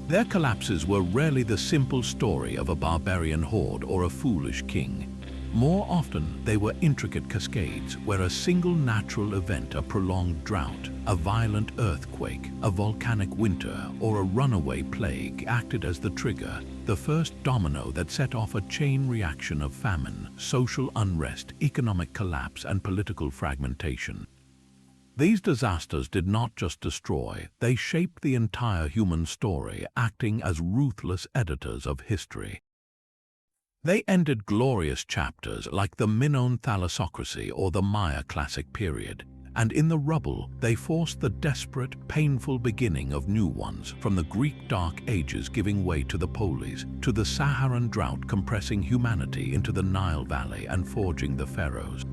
Their collapses were rarely the simple story of a barbarian horde or a foolish king. More often, they were intricate cascades where a single natural event, a prolonged drought, a violent earthquake, a volcanic winter, or a runaway plague acted as the trigger, the first domino that set off a chain reaction of famine, social unrest, economic collapse, and political fragmentation. These disasters did not just destroy, they shaped the entire human story, acting as ruthless editors of history. They ended glorious chapters like the Minoan thalassocracy or the Maya Classic period, and in the rubble they forced the desperate, painful beginning of new ones, from the Greek Dark Ages giving way to the Polis, to the Saharan drought compressing humanity into the Nile Valley and forging the pharaohs.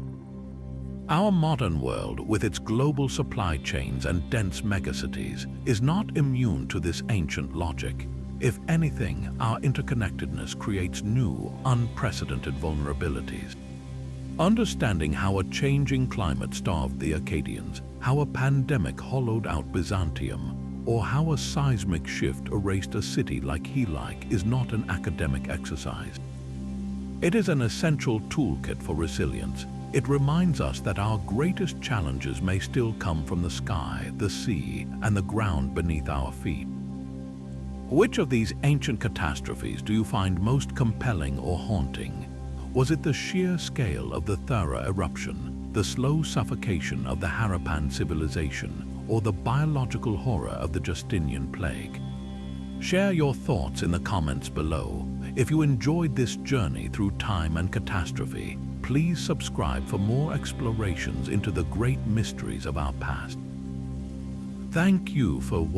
Our modern world, with its global supply chains and dense megacities, is not immune to this ancient logic. If anything, our interconnectedness creates new, unprecedented vulnerabilities. Understanding how a changing climate starved the Akkadians, how a pandemic hollowed out Byzantium, or how a seismic shift erased a city like Helike is not an academic exercise. It is an essential toolkit for resilience. It reminds us that our greatest challenges may still come from the sky, the sea, and the ground beneath our feet. Which of these ancient catastrophes do you find most compelling or haunting? Was it the sheer scale of the Thera eruption, the slow suffocation of the Harappan civilization, or the biological horror of the Justinian plague? Share your thoughts in the comments below. If you enjoyed this journey through time and catastrophe, please subscribe for more explorations into the great mysteries of our past. Thank you for watching.